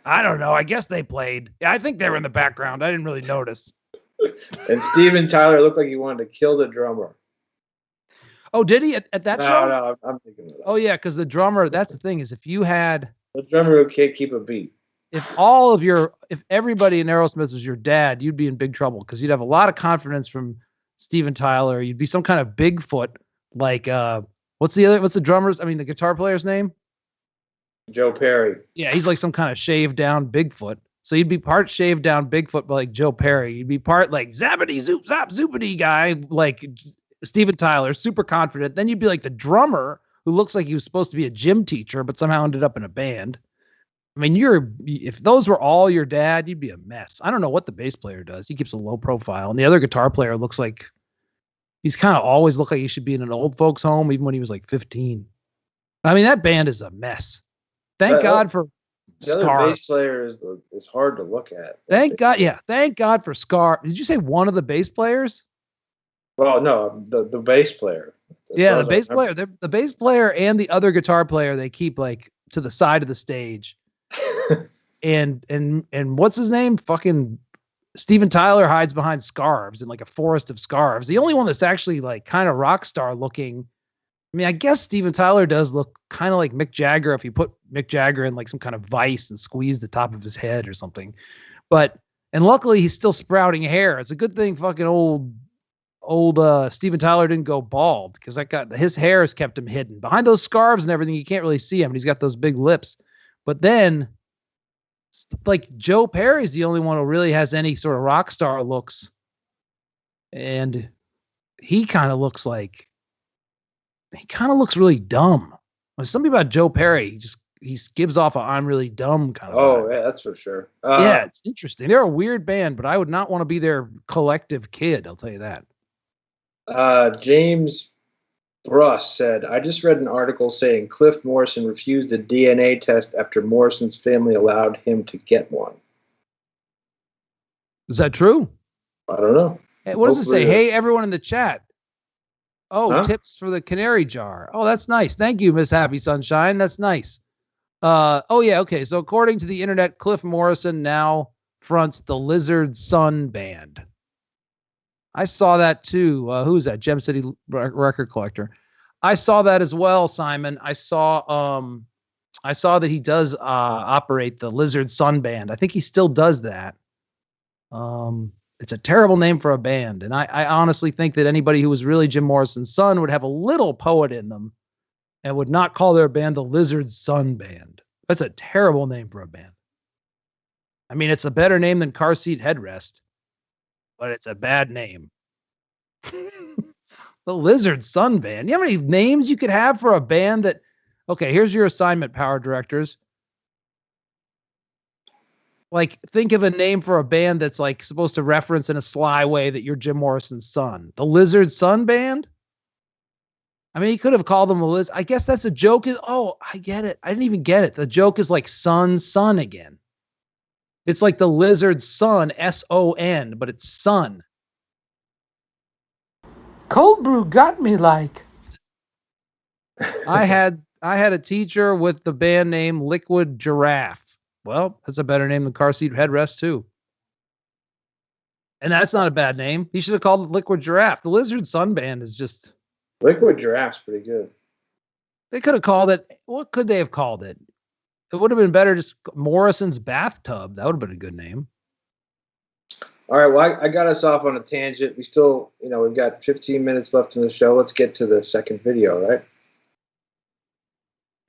Speaker 1: I don't know. I guess they played. Yeah, I think they were in the background. I didn't really notice.
Speaker 3: And Steven Tyler looked like he wanted to kill the drummer.
Speaker 1: Oh, did he at that show?
Speaker 3: No, I'm thinking of that.
Speaker 1: Oh, yeah, because the drummer, that's the thing, is if you had...
Speaker 3: The drummer who can't keep a beat.
Speaker 1: If everybody in Aerosmith was your dad, you'd be in big trouble because you'd have a lot of confidence from Steven Tyler. You'd be some kind of Bigfoot, like, what's the drummer's, the guitar player's name?
Speaker 3: Joe Perry.
Speaker 1: Yeah, he's like some kind of shaved down Bigfoot. So you'd be part shaved down Bigfoot like Joe Perry. You'd be part like zappity zoop zop zoopity guy like Steven Tyler, super confident. Then you'd be like the drummer who looks like he was supposed to be a gym teacher, but somehow ended up in a band. I mean, if those were all your dad, you'd be a mess. I don't know what the bass player does. He keeps a low profile. And the other guitar player looks like he's kind of always looked like he should be in an old folks home, even when he was like 15. I mean, that band is a mess. Thank God for
Speaker 3: the other bass player is hard to look at.
Speaker 1: Thank God. Yeah. Thank God for Scar. Did you say one of the bass players?
Speaker 3: Well, no, the bass player.
Speaker 1: Yeah, the bass player. The bass player and the other guitar player, they keep like to the side of the stage. and what's his name? Fucking Steven Tyler hides behind scarves in like a forest of scarves. The only one that's actually like kind of rock star looking. I mean, I guess Steven Tyler does look kind of like Mick Jagger if you put Mick Jagger in like some kind of vice and squeeze the top of his head or something. And luckily he's still sprouting hair. It's a good thing fucking old Steven Tyler didn't go bald, because his hair has kept him hidden behind those scarves and everything. You can't really see him, and he's got those big lips. But then like Joe Perry's the only one who really has any sort of rock star looks. And he kind of looks really dumb. There's something about Joe Perry. He gives off a I'm really dumb kind of vibe.
Speaker 3: Yeah, that's for sure.
Speaker 1: Yeah, it's interesting. They're a weird band, but I would not want to be their collective kid. I'll tell you that.
Speaker 3: James Bruss said, I just read an article saying Cliff Morrison refused a DNA test after Morrison's family allowed him to get one.
Speaker 1: Is that true?
Speaker 3: I don't know.
Speaker 1: Hey, what does it say? Hey, everyone in the chat. Oh, tips for the canary jar. Oh, that's nice. Thank you, Miss Happy Sunshine. That's nice. Oh, yeah. Okay. So according to the internet, Cliff Morrison now fronts the Lizard Sun Band. I saw that too. Who's that? Gem City Record Collector. I saw that as well, Simon. I saw that he does operate the Lizard Sun Band. I think he still does that. It's a terrible name for a band. And I honestly think that anybody who was really Jim Morrison's son would have a little poet in them and would not call their band the Lizard Sun Band. That's a terrible name for a band. I mean, it's a better name than Car Seat Headrest, but it's a bad name. The Lizard Sun Band. You know how many names you could have for a band that... Okay, here's your assignment, Power Directors. Like, think of a name for a band that's like supposed to reference in a sly way that you're Jim Morrison's son. The Lizard Sun Band? I mean, he could have called them the Liz. I guess that's a joke. Oh, I get it. I didn't even get it. The joke is like son again. It's like the Lizard Sun, S-O-N, but it's sun.
Speaker 2: Cold brew got me like.
Speaker 1: I had a teacher with the band name Liquid Giraffe. Well, that's a better name than Car Seat Headrest too. And that's not a bad name. He should have called it Liquid Giraffe. The Lizard Sun Band is just...
Speaker 3: Liquid Giraffe's pretty good.
Speaker 1: They could have called it... What could they have called it? It would have been better just Morrison's Bathtub. That would have been a good name.
Speaker 3: All right, well, I got us off on a tangent. We still, we've got 15 minutes left in the show. Let's get to the second video, right?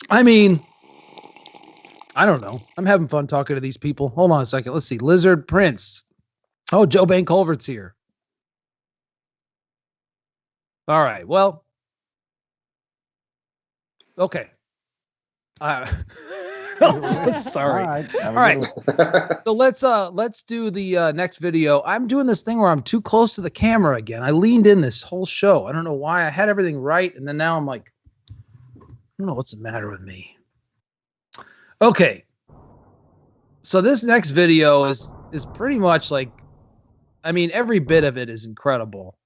Speaker 1: I mean... I don't know. I'm having fun talking to these people. Hold on a second. Let's see. Lizard Prince. Oh, Joe Bain Culvert's here. All right. Well. Okay. Sorry. All right. So let's do the next video. I'm doing this thing where I'm too close to the camera again. I leaned in this whole show. I don't know why. I had everything right, and then now I'm like, I don't know what's the matter with me. Okay, so this next video is pretty much like, I mean, every bit of it is incredible.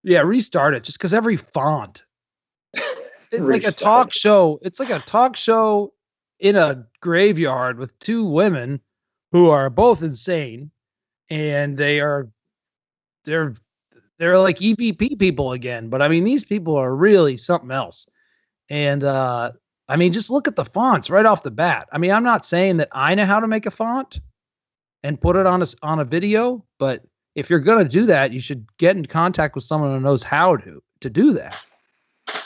Speaker 1: Yeah, restart it, just because every font. It's like a talk show. It's like a talk show in a graveyard with two women who are both insane, and they're like EVP people again. But I mean, these people are really something else. And I mean, just look at the fonts right off the bat. I mean, I'm not saying that I know how to make a font and put it on a video, but if you're going to do that, you should get in contact with someone who knows how to do that.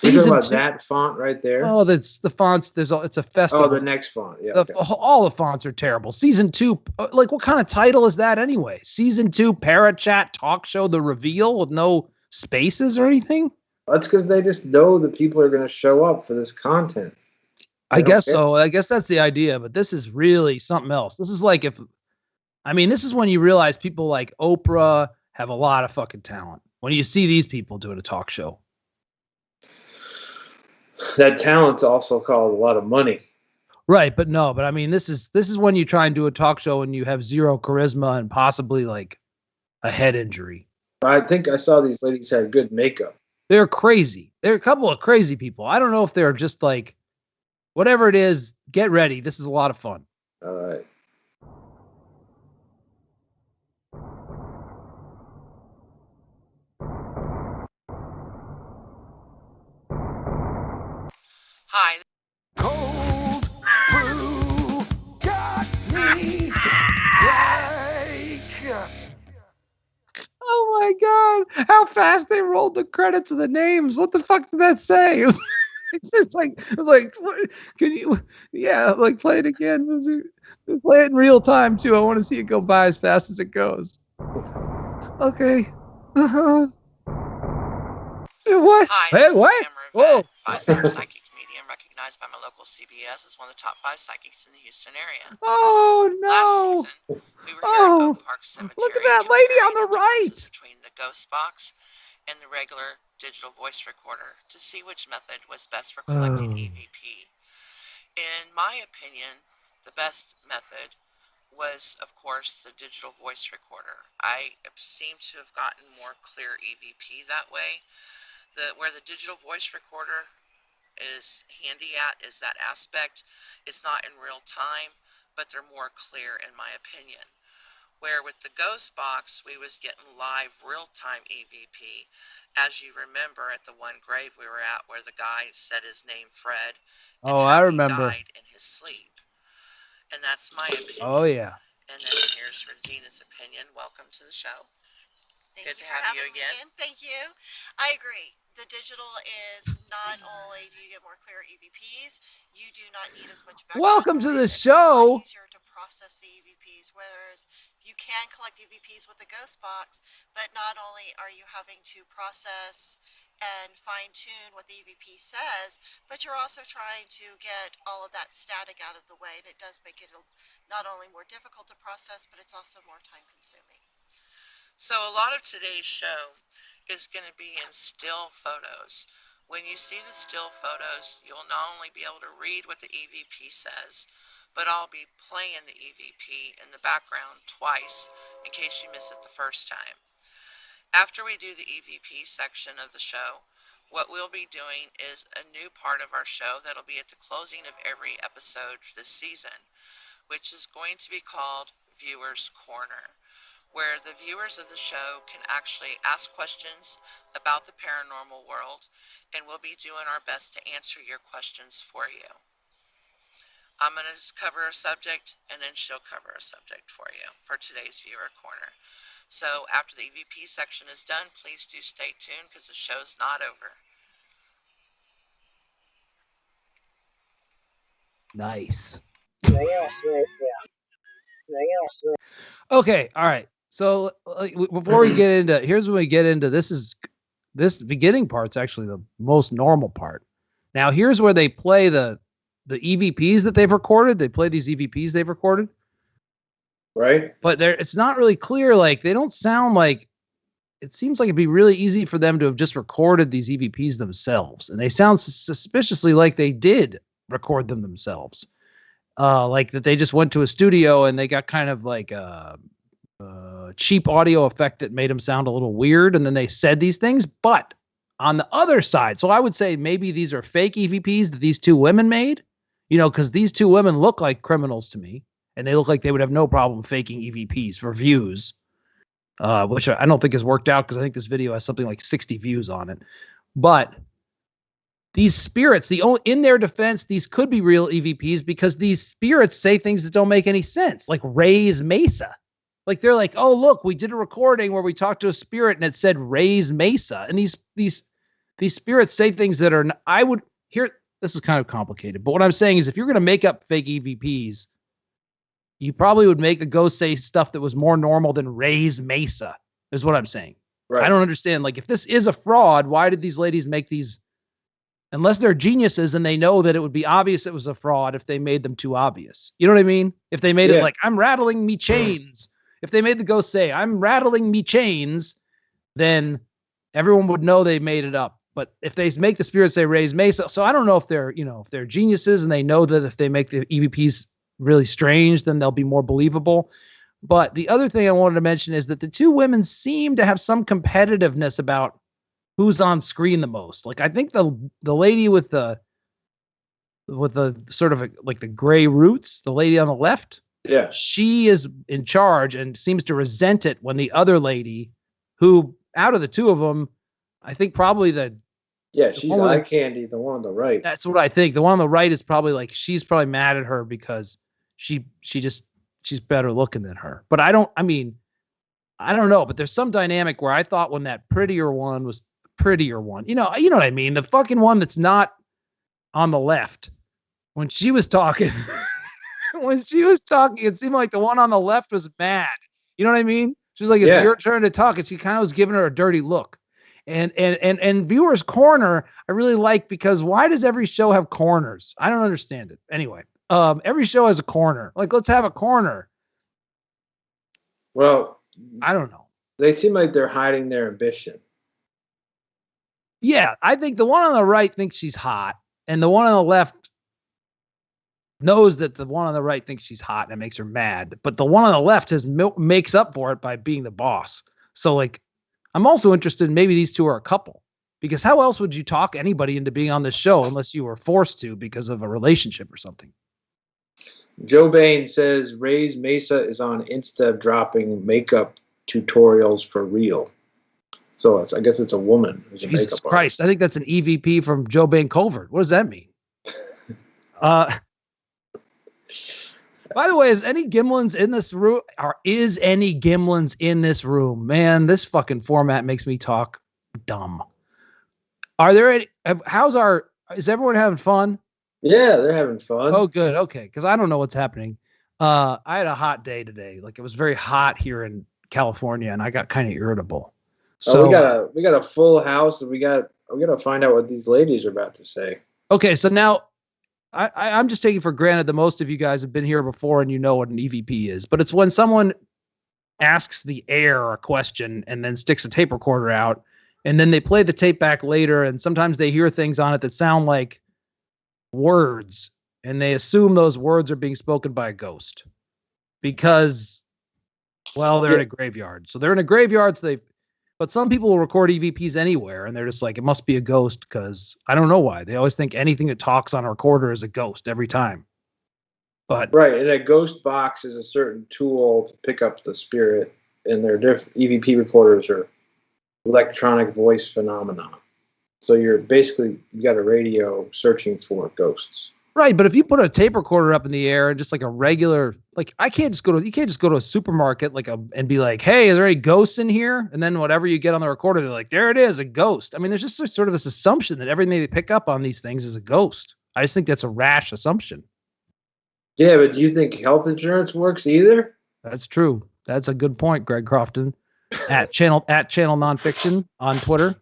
Speaker 3: You're talking about that font right there?
Speaker 1: Oh, that's the fonts. It's a festival.
Speaker 3: Oh, the next font. Yeah.
Speaker 1: All the fonts are terrible. Season 2, like what kind of title is that anyway? Season 2 Parachat Talk Show, The Reveal with no spaces or anything?
Speaker 3: That's because they just know that people are going to show up for this content.
Speaker 1: I guess so. I guess that's the idea, but this is really something else. This is like this is when you realize people like Oprah have a lot of fucking talent. When you see these people doing a talk show.
Speaker 3: That talent's also called a lot of money.
Speaker 1: Right, but I mean, this is when you try and do a talk show and you have zero charisma and possibly like a head injury.
Speaker 3: I think I saw these ladies had good makeup.
Speaker 1: They're crazy. They're a couple of crazy people. I don't know if they're just like, whatever it is, get ready. This is a lot of fun.
Speaker 3: All right.
Speaker 11: Hi.
Speaker 4: Cold brew got me like.
Speaker 1: Oh my god! How fast they rolled the credits of the names. What the fuck did that say? It's just like what, can you? Yeah, like play it again. Play it in real time too. I want to see it go by as fast as it goes. Okay. What?
Speaker 11: Hi,
Speaker 1: Hey,
Speaker 11: this
Speaker 1: what?
Speaker 11: is Cameron
Speaker 1: Whoa.
Speaker 11: Vet, 5-star psychic medium recognized by my local CBS as one of the top 5 psychics in the Houston area.
Speaker 1: Oh no!
Speaker 11: Last season, we were here at Oak Park Cemetery.
Speaker 1: Look at that lady on the right.
Speaker 11: Between the ghost box and the regular digital voice recorder to see which method was best for collecting EVP. In my opinion, the best method was, of course, the digital voice recorder. I seem to have gotten more clear EVP that way. Where the digital voice recorder is handy at is that aspect. It's not in real time, but they're more clear in my opinion. Where with the ghost box, we was getting live real-time EVP. As you remember at the one grave we were at where the guy said his name Fred. And
Speaker 1: I remember.
Speaker 11: He died in his sleep. And that's my opinion.
Speaker 1: Oh yeah.
Speaker 11: And then here's Regina's opinion. Welcome to the show. Good to have you again.
Speaker 12: Thank you. I agree. The digital is not only do you get more clear EVPs, you do not need as much background.
Speaker 1: Welcome to the show.
Speaker 12: It's easier to process the EVPs, whereas you can collect EVPs with the ghost box, but not only are you having to process and fine-tune what the EVP says, but you're also trying to get all of that static out of the way, and it does make it not only more difficult to process, but it's also more time-consuming.
Speaker 11: So a lot of today's show is going to be in still photos. When you see the still photos, you'll not only be able to read what the EVP says, but I'll be playing the EVP in the background twice in case you miss it the first time. After we do the EVP section of the show, what we'll be doing is a new part of our show that'll be at the closing of every episode this season, which is going to be called Viewer's Corner, where the viewers of the show can actually ask questions about the paranormal world, and we'll be doing our best to answer your questions for you. I'm going to just cover a subject, and then she'll cover a subject for you for today's Viewer Corner. So after the EVP section is done, please do stay tuned because the show's not over.
Speaker 1: Nice. Okay, all right. So before we get into, here's when we get into this beginning part's actually the most normal part. Now here's where they play the EVPs that they've recorded. They play these EVPs they've recorded.
Speaker 3: Right.
Speaker 1: But it's not really clear. Like they don't sound like, it seems like it'd be really easy for them to have just recorded these EVPs themselves. And they sound suspiciously like they did record them themselves. Like that they just went to a studio and they got kind of like a cheap audio effect that made them sound a little weird. And then they said these things. But on the other side, so I would say maybe these are fake EVPs that these two women made, because these two women look like criminals to me. And they look like they would have no problem faking EVPs for views, which I don't think has worked out because I think this video has something like 60 views on it. But these spirits, in their defense, these could be real EVPs because these spirits say things that don't make any sense, like raise Mesa. Like they're like, oh, look, we did a recording where we talked to a spirit and it said raise Mesa. And these spirits say things that are, this is kind of complicated, but what I'm saying is if you're going to make up fake EVPs, you probably would make the ghost say stuff that was more normal than raise Mesa, is what I'm saying. Right. I don't understand. Like, if this is a fraud, why did these ladies make these? Unless they're geniuses and they know that it would be obvious it was a fraud if they made them too obvious. You know what I mean? If they made it like, I'm rattling me chains. If they made the ghost say, I'm rattling me chains, then everyone would know they made it up. But if they make the spirit say raise Mesa, so I don't know if they're, if they're geniuses and they know that if they make the EVPs really strange, then they'll be more believable. But the other thing I wanted to mention is that the two women seem to have some competitiveness about who's on screen the most. Like I think the lady with the sort of like the gray roots, the lady on the left, she is in charge and seems to resent it when the other lady, who out of the two of them, I think probably
Speaker 3: she's eye candy, the one on the right.
Speaker 1: That's what I think. The one on the right is probably like, she's probably mad at her because she's better looking than her. But I don't know, but there's some dynamic where I thought when that prettier one was prettier one, you know what I mean? The fucking one that's not on the left, when she was talking, it seemed like the one on the left was mad. You know what I mean? She was like, it's your turn to talk. And she kind of was giving her a dirty look. And Viewers Corner, I really like, because why does every show have corners? I don't understand it. Anyway, every show has a corner. Like, let's have a corner.
Speaker 3: Well,
Speaker 1: I don't know.
Speaker 3: They seem like they're hiding their ambition.
Speaker 1: Yeah, I think the one on the right thinks she's hot, and the one on the left knows that the one on the right thinks she's hot and it makes her mad. But the one on the left makes up for it by being the boss. So, like, I'm also interested in maybe these two are a couple, because how else would you talk anybody into being on this show unless you were forced to because of a relationship or something?
Speaker 3: Joe Bain says Ray's Mesa is on Insta dropping makeup tutorials for real. So I guess it's a woman who's a makeup artist. Jesus
Speaker 1: Christ. I think that's an EVP from Joe Bain Colvert. What does that mean? By the way, is any Gimlins in this room? Or is any Gimlins in this room? Man, this fucking format makes me talk dumb. Are there any? Is everyone having fun?
Speaker 3: Yeah, they're having fun.
Speaker 1: Oh, good. Okay. Because I don't know what's happening. I had a hot day today. Like, it was very hot here in California, and I got kind of irritable. So
Speaker 3: we got a full house, and we got to find out what these ladies are about to say.
Speaker 1: Okay, so now I'm just taking for granted that most of you guys have been here before and you know what an EVP is. But it's when someone asks the air a question and then sticks a tape recorder out, and then they play the tape back later, and sometimes they hear things on it that sound like words, and they assume those words are being spoken by a ghost because, well, they're in a graveyard. So they're in a graveyard, but some people will record EVPs anywhere, and they're just like, it must be a ghost, because I don't know why. They always think anything that talks on a recorder is a ghost every time. But
Speaker 3: right, and a ghost box is a certain tool to pick up the spirit, and their different EVP recorders are electronic voice phenomenon. So you got a radio searching for ghosts.
Speaker 1: Right, but if you put a tape recorder up in the air and just like a regular, like you can't just go to a supermarket and be like, hey, is there any ghosts in here? And then whatever you get on the recorder, they're like, there it is, a ghost. I mean, there's just sort of this assumption that everything they pick up on these things is a ghost. I just think that's a rash assumption.
Speaker 3: Yeah, but do you think health insurance works either?
Speaker 1: That's true. That's a good point, Greg Crofton, at channel nonfiction on Twitter.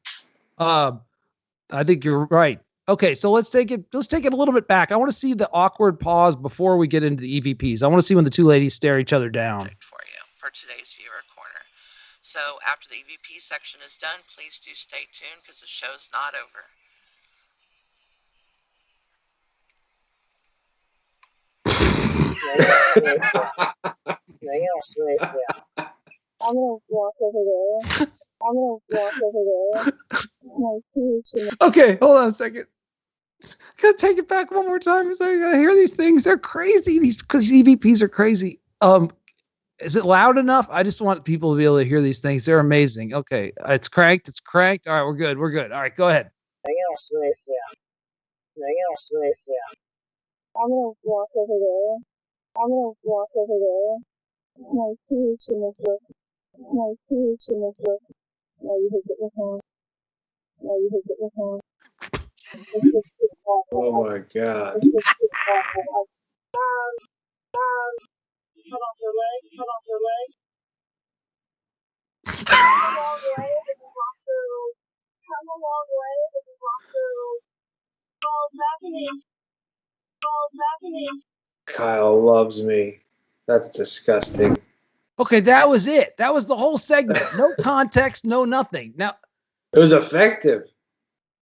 Speaker 1: I think you're right. Okay, so let's take it a little bit back. I want to see the awkward pause before we get into the EVPs. I want to see when the two ladies stare each other down.
Speaker 11: For today's Viewer Corner. So after the EVP section is done, please do stay tuned because the show's not over.
Speaker 13: I'm gonna walk over there.
Speaker 1: Okay, hold on a second. Gotta take it back one more time because I gotta hear these things. They're crazy. These EVPs are crazy. Is it loud enough? I just want people to be able to hear these things. They're amazing. Okay, it's cranked. All right, we're good. All right, go ahead.
Speaker 13: I'm gonna walk over there. My PH in this book. Now you visit with home.
Speaker 3: Oh my God.
Speaker 13: Cut off your leg. Come a long way if you walk through. Balcony.
Speaker 3: Kyle loves me. That's disgusting.
Speaker 1: Okay, that was it. That was the whole segment. No context, no nothing. Now,
Speaker 3: it was effective.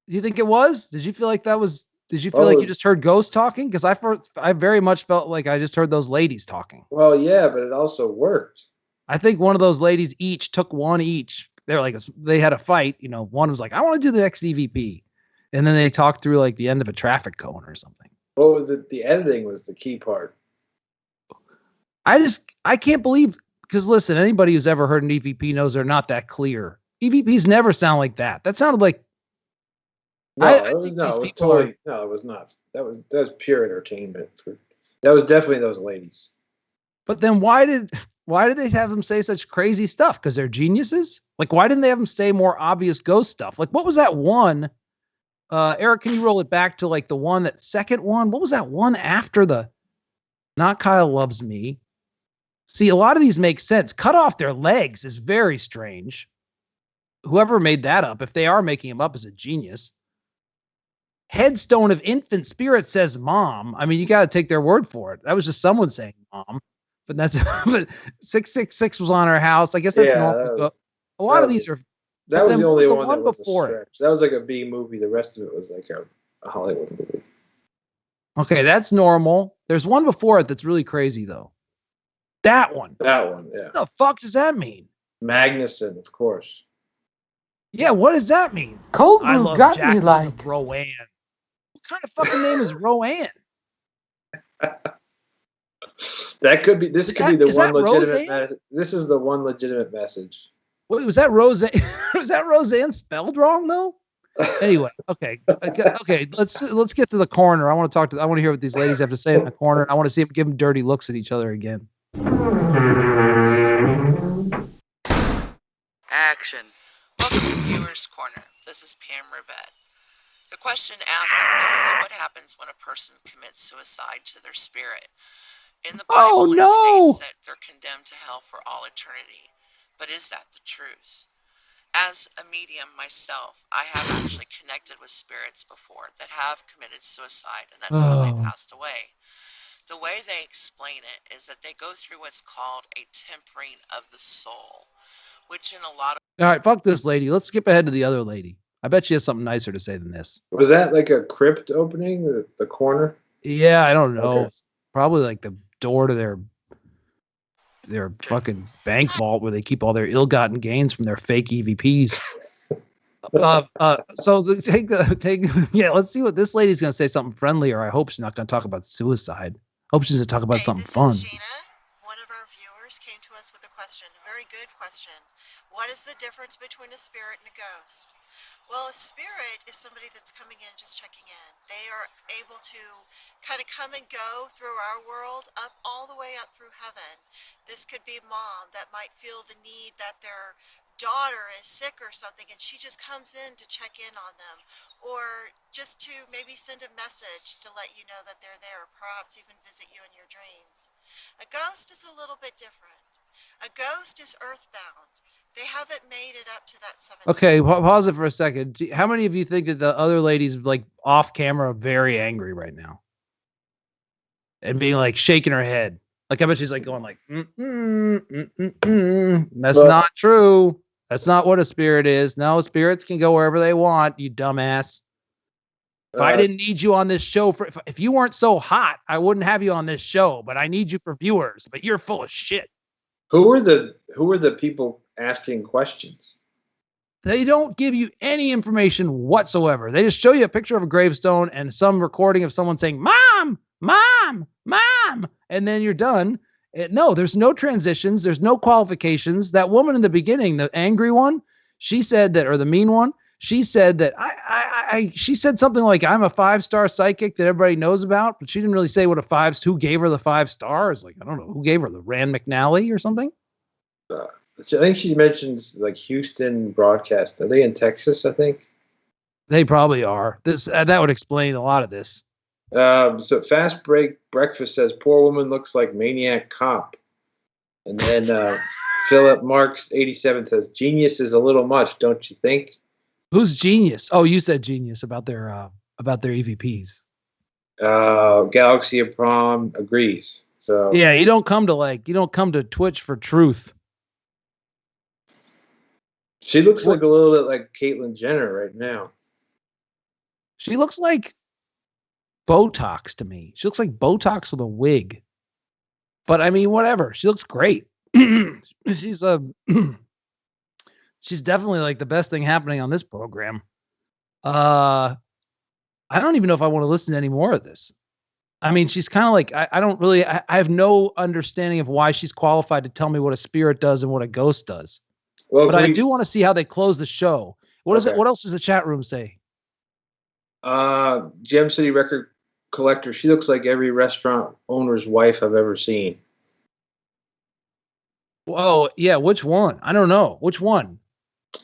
Speaker 1: Do you think it was? Did you feel like that was? Did you feel
Speaker 3: Well,
Speaker 1: like you just heard ghosts talking? Because I very much felt like I just heard those ladies talking.
Speaker 3: Well, yeah, but it also worked.
Speaker 1: I think one of those ladies each took one each. They're like, they had a fight. You know, one was like, I want to do the next EVP. And then they talked through like the end of a traffic cone or something.
Speaker 3: What was it? The editing was the key part.
Speaker 1: I can't believe, because listen, anybody who's ever heard an EVP knows they're not that clear. EVPs never sound like that. That sounded like,
Speaker 3: no, it was not. That was pure entertainment. That was definitely those ladies.
Speaker 1: But then why did they have them say such crazy stuff? Because they're geniuses? Like, why didn't they have them say more obvious ghost stuff? Like, what was that one? Eric, can you roll it back to like the second one? What was that one after the Not Kyle Loves Me? See, a lot of these make sense. Cut off their legs is very strange. Whoever made that up, if they are making him up, is a genius. Headstone of Infant Spirit says mom. I mean, you got to take their word for it. That was just someone saying mom. But that's but 666 was on our house. I guess that's normal. A lot of these are.
Speaker 3: That was the only one that was before it. That was like a B movie. The rest of it was like a Hollywood movie.
Speaker 1: Okay, that's normal. There's one before it that's really crazy though. That one,
Speaker 3: yeah.
Speaker 1: What the fuck does that mean?
Speaker 3: Magnuson, of course.
Speaker 1: Yeah, what does that mean?
Speaker 2: Cold Brew got me like.
Speaker 1: Rowan. What kind of fucking name is Rowan?
Speaker 3: That could be. This could be the one legitimate. This is the one legitimate message.
Speaker 1: Wait, was that Roseanne? Was that Roseanne spelled wrong though? Anyway, okay. Let's get to the corner. I want to hear what these ladies have to say in the corner. I want to see them give them dirty looks at each other again.
Speaker 11: Action. Welcome to Viewer's Corner. This is Pam Rivette. The question asked is, what happens when a person commits suicide to their spirit? In the Bible, it states that they're condemned to hell for all eternity. But is that the truth? As a medium myself, I have actually connected with spirits before that have committed suicide, and that's how they passed away. The way they explain it is that they go through what's called a tempering of the soul, which in a lot of...
Speaker 1: All right, fuck this lady. Let's skip ahead to the other lady. I bet she has something nicer to say than this.
Speaker 3: Was that like a crypt opening or the corner?
Speaker 1: Yeah, I don't know. Okay. Probably like the door to their fucking bank vault where they keep all their ill-gotten gains from their fake EVPs. So let's see what this lady's going to say, something friendly, or I hope she's not going to talk about suicide. Hope she's going to talk about something fun.
Speaker 12: This is Gina. One of our viewers came to us with a question, a very good question. What is the difference between a spirit and a ghost? Well, a spirit is somebody that's coming in, just checking in. They are able to kind of come and go through our world, up all the way up through heaven. This could be mom that might feel the need that their daughter is sick or something, and she just comes in to check in on them, or just to maybe send a message to let you know that they're there, or perhaps even visit you in your dreams. A ghost is a little bit different. A ghost is earthbound. They haven't made it up to that 7th.
Speaker 1: Okay, pause it for a second. How many of you think that the other lady's like off camera very angry right now? And being like shaking her head. Like I bet she's like going like, That's not true. That's not what a spirit is. No, spirits can go wherever they want, you dumbass. If I didn't need you on this show, if you weren't so hot, I wouldn't have you on this show, but I need you for viewers, but you're full of shit.
Speaker 3: Who are the people asking questions?
Speaker 1: They don't give you any information whatsoever. They just show you a picture of a gravestone and some recording of someone saying, Mom, Mom, Mom, and then you're done. No, there's no transitions. There's no qualifications. That woman in the beginning, the angry one, she said that, or the mean one, she said that she said something like, I'm a 5-star psychic that everybody knows about, but she didn't really say who gave her the 5 stars. Like, I don't know, who gave her, the Rand McNally or something?
Speaker 3: I think she mentioned like Houston broadcast. Are they in Texas, I think?
Speaker 1: They probably are. That would explain a lot of this.
Speaker 3: So Fast Break Breakfast says, poor woman looks like maniac cop. And then Philip Marks 87 says, genius is a little much, don't you think?
Speaker 1: Who's genius? Oh, you said genius about their EVPs.
Speaker 3: Galaxy of Prom agrees. So
Speaker 1: yeah, you don't come to Twitch for truth.
Speaker 3: She looks like a little bit like Caitlyn Jenner right now.
Speaker 1: She looks like Botox to me. She looks like Botox with a wig. But I mean, whatever. She looks great. She's she's definitely like the best thing happening on this program. I don't even know if I want to listen to any more of this. I mean, she's kind of like, I don't really, I have no understanding of why she's qualified to tell me what a spirit does and what a ghost does. Well, but I do want to see how they close the show. What is it? What else does the chat room say?
Speaker 3: Gem City Record Collector. She looks like every restaurant owner's wife I've ever seen.
Speaker 1: Whoa, yeah. Which one? I don't know. Which one?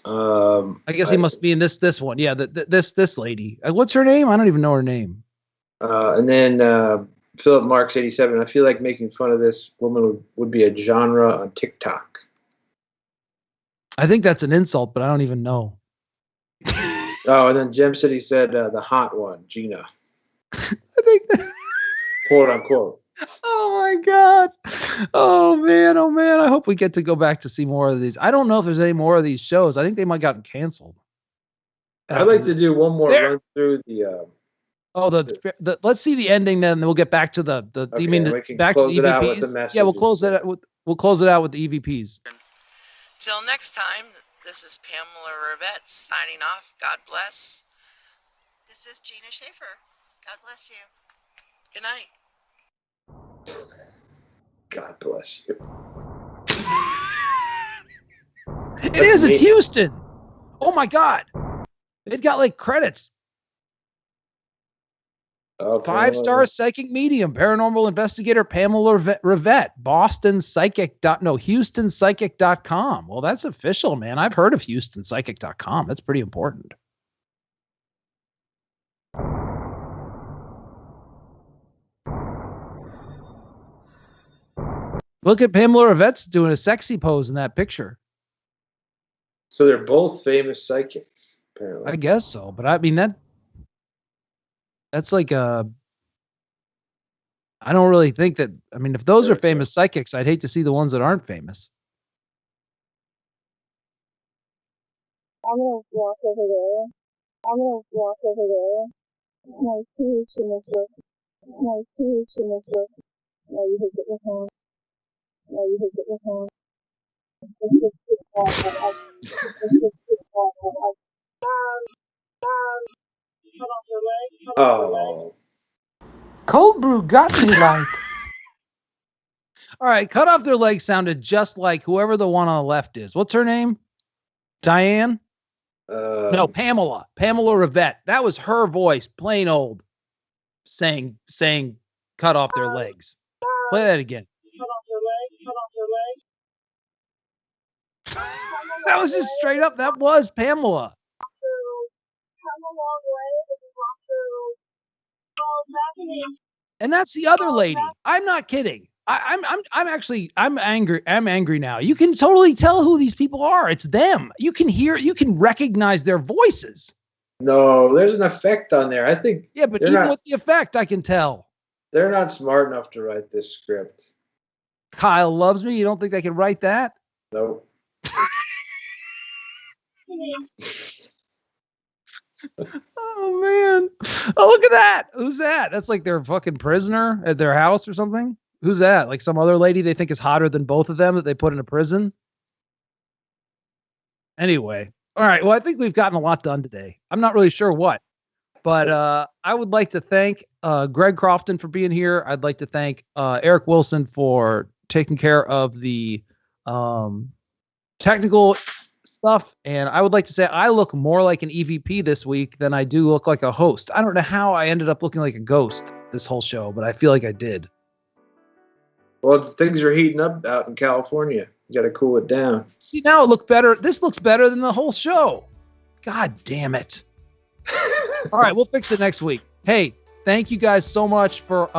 Speaker 1: I guess he must be in this one. Yeah, this lady. What's her name? I don't even know her name.
Speaker 3: And then Philip Marks 87. I feel like making fun of this woman would be a genre on TikTok.
Speaker 1: I think that's an insult, but I don't even know.
Speaker 3: Oh, and then Gem City said the hot one, Gina.
Speaker 1: I think
Speaker 3: quote unquote.
Speaker 1: Oh my God. Oh man. I hope we get to go back to see more of these. I don't know if there's any more of these shows. I think they might have gotten canceled.
Speaker 3: I'd like to do one more run through the
Speaker 1: let's see the ending, then we'll get back to the
Speaker 3: okay,
Speaker 1: you mean back to the EVPs? Yeah, we'll close it out with the EVPs.
Speaker 11: Till next time, this is Pamela Rivette signing off. God bless.
Speaker 12: This is Gina Schaefer. God bless you.
Speaker 11: Good night.
Speaker 3: God bless you.
Speaker 1: It's Houston. Oh my God. They've got like credits. 5-star psychic medium, paranormal investigator Pamela Rivette, HoustonPsychic.com. Well, that's official, man. I've heard of HoustonPsychic.com. That's pretty important. Look at Pamela Rivette's doing a sexy pose in that picture.
Speaker 3: So they're both famous psychics, apparently.
Speaker 1: I guess so, but I mean that's like I don't really think that. I mean, if those are famous psychics, I'd hate to see the ones that aren't famous.
Speaker 13: I'm gonna walk over there. Nice to meet you, Mitchell. Nice to meet you, Mitchell. Now you visit with home.
Speaker 3: Oh.
Speaker 2: Cold brew got me like.
Speaker 1: All right, cut off their legs sounded just like whoever the one on the left is. What's her name? Diane? No, Pamela. Pamela Rivette. That was her voice, plain old, saying cut off their legs. Play that again. That was just straight up. That was Pamela. And that's the other lady. I'm not kidding. I'm angry. I'm angry now. You can totally tell who these people are. It's them. You can recognize their voices.
Speaker 3: No, there's an effect on there. I think.
Speaker 1: Yeah, but even with the effect, I can tell.
Speaker 3: They're not smart enough to write this script.
Speaker 1: Kyle loves me. You don't think they can write that?
Speaker 3: Nope.
Speaker 1: Oh man. Oh, look at that. Who's that? That's like their fucking prisoner at their house or something. Who's that? Like some other lady they think is hotter than both of them that they put in a prison? Anyway. All right. Well, I think we've gotten a lot done today. I'm not really sure what, but I would like to thank Greg Crofton for being here. I'd like to thank Eric Wilson for taking care of the technical stuff. And I would like to say I look more like an EVP this week than I do look like a host. I don't know how I ended up looking like a ghost this whole show, but I feel like I did.
Speaker 3: Well, things are heating up out in California. You got to cool it down.
Speaker 1: See, now it looked better. This looks better than the whole show. God damn it. All right, we'll fix it next week. Hey, thank you guys so much for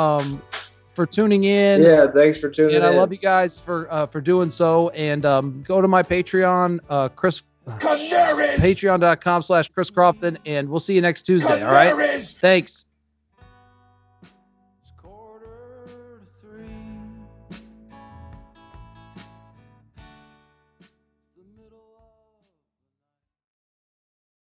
Speaker 1: tuning in.
Speaker 3: Yeah, thanks for tuning in.
Speaker 1: And I love you guys for doing so. And go to my Patreon, patreon.com/Chris Crofton, and we'll see you next Tuesday. All right. Thanks.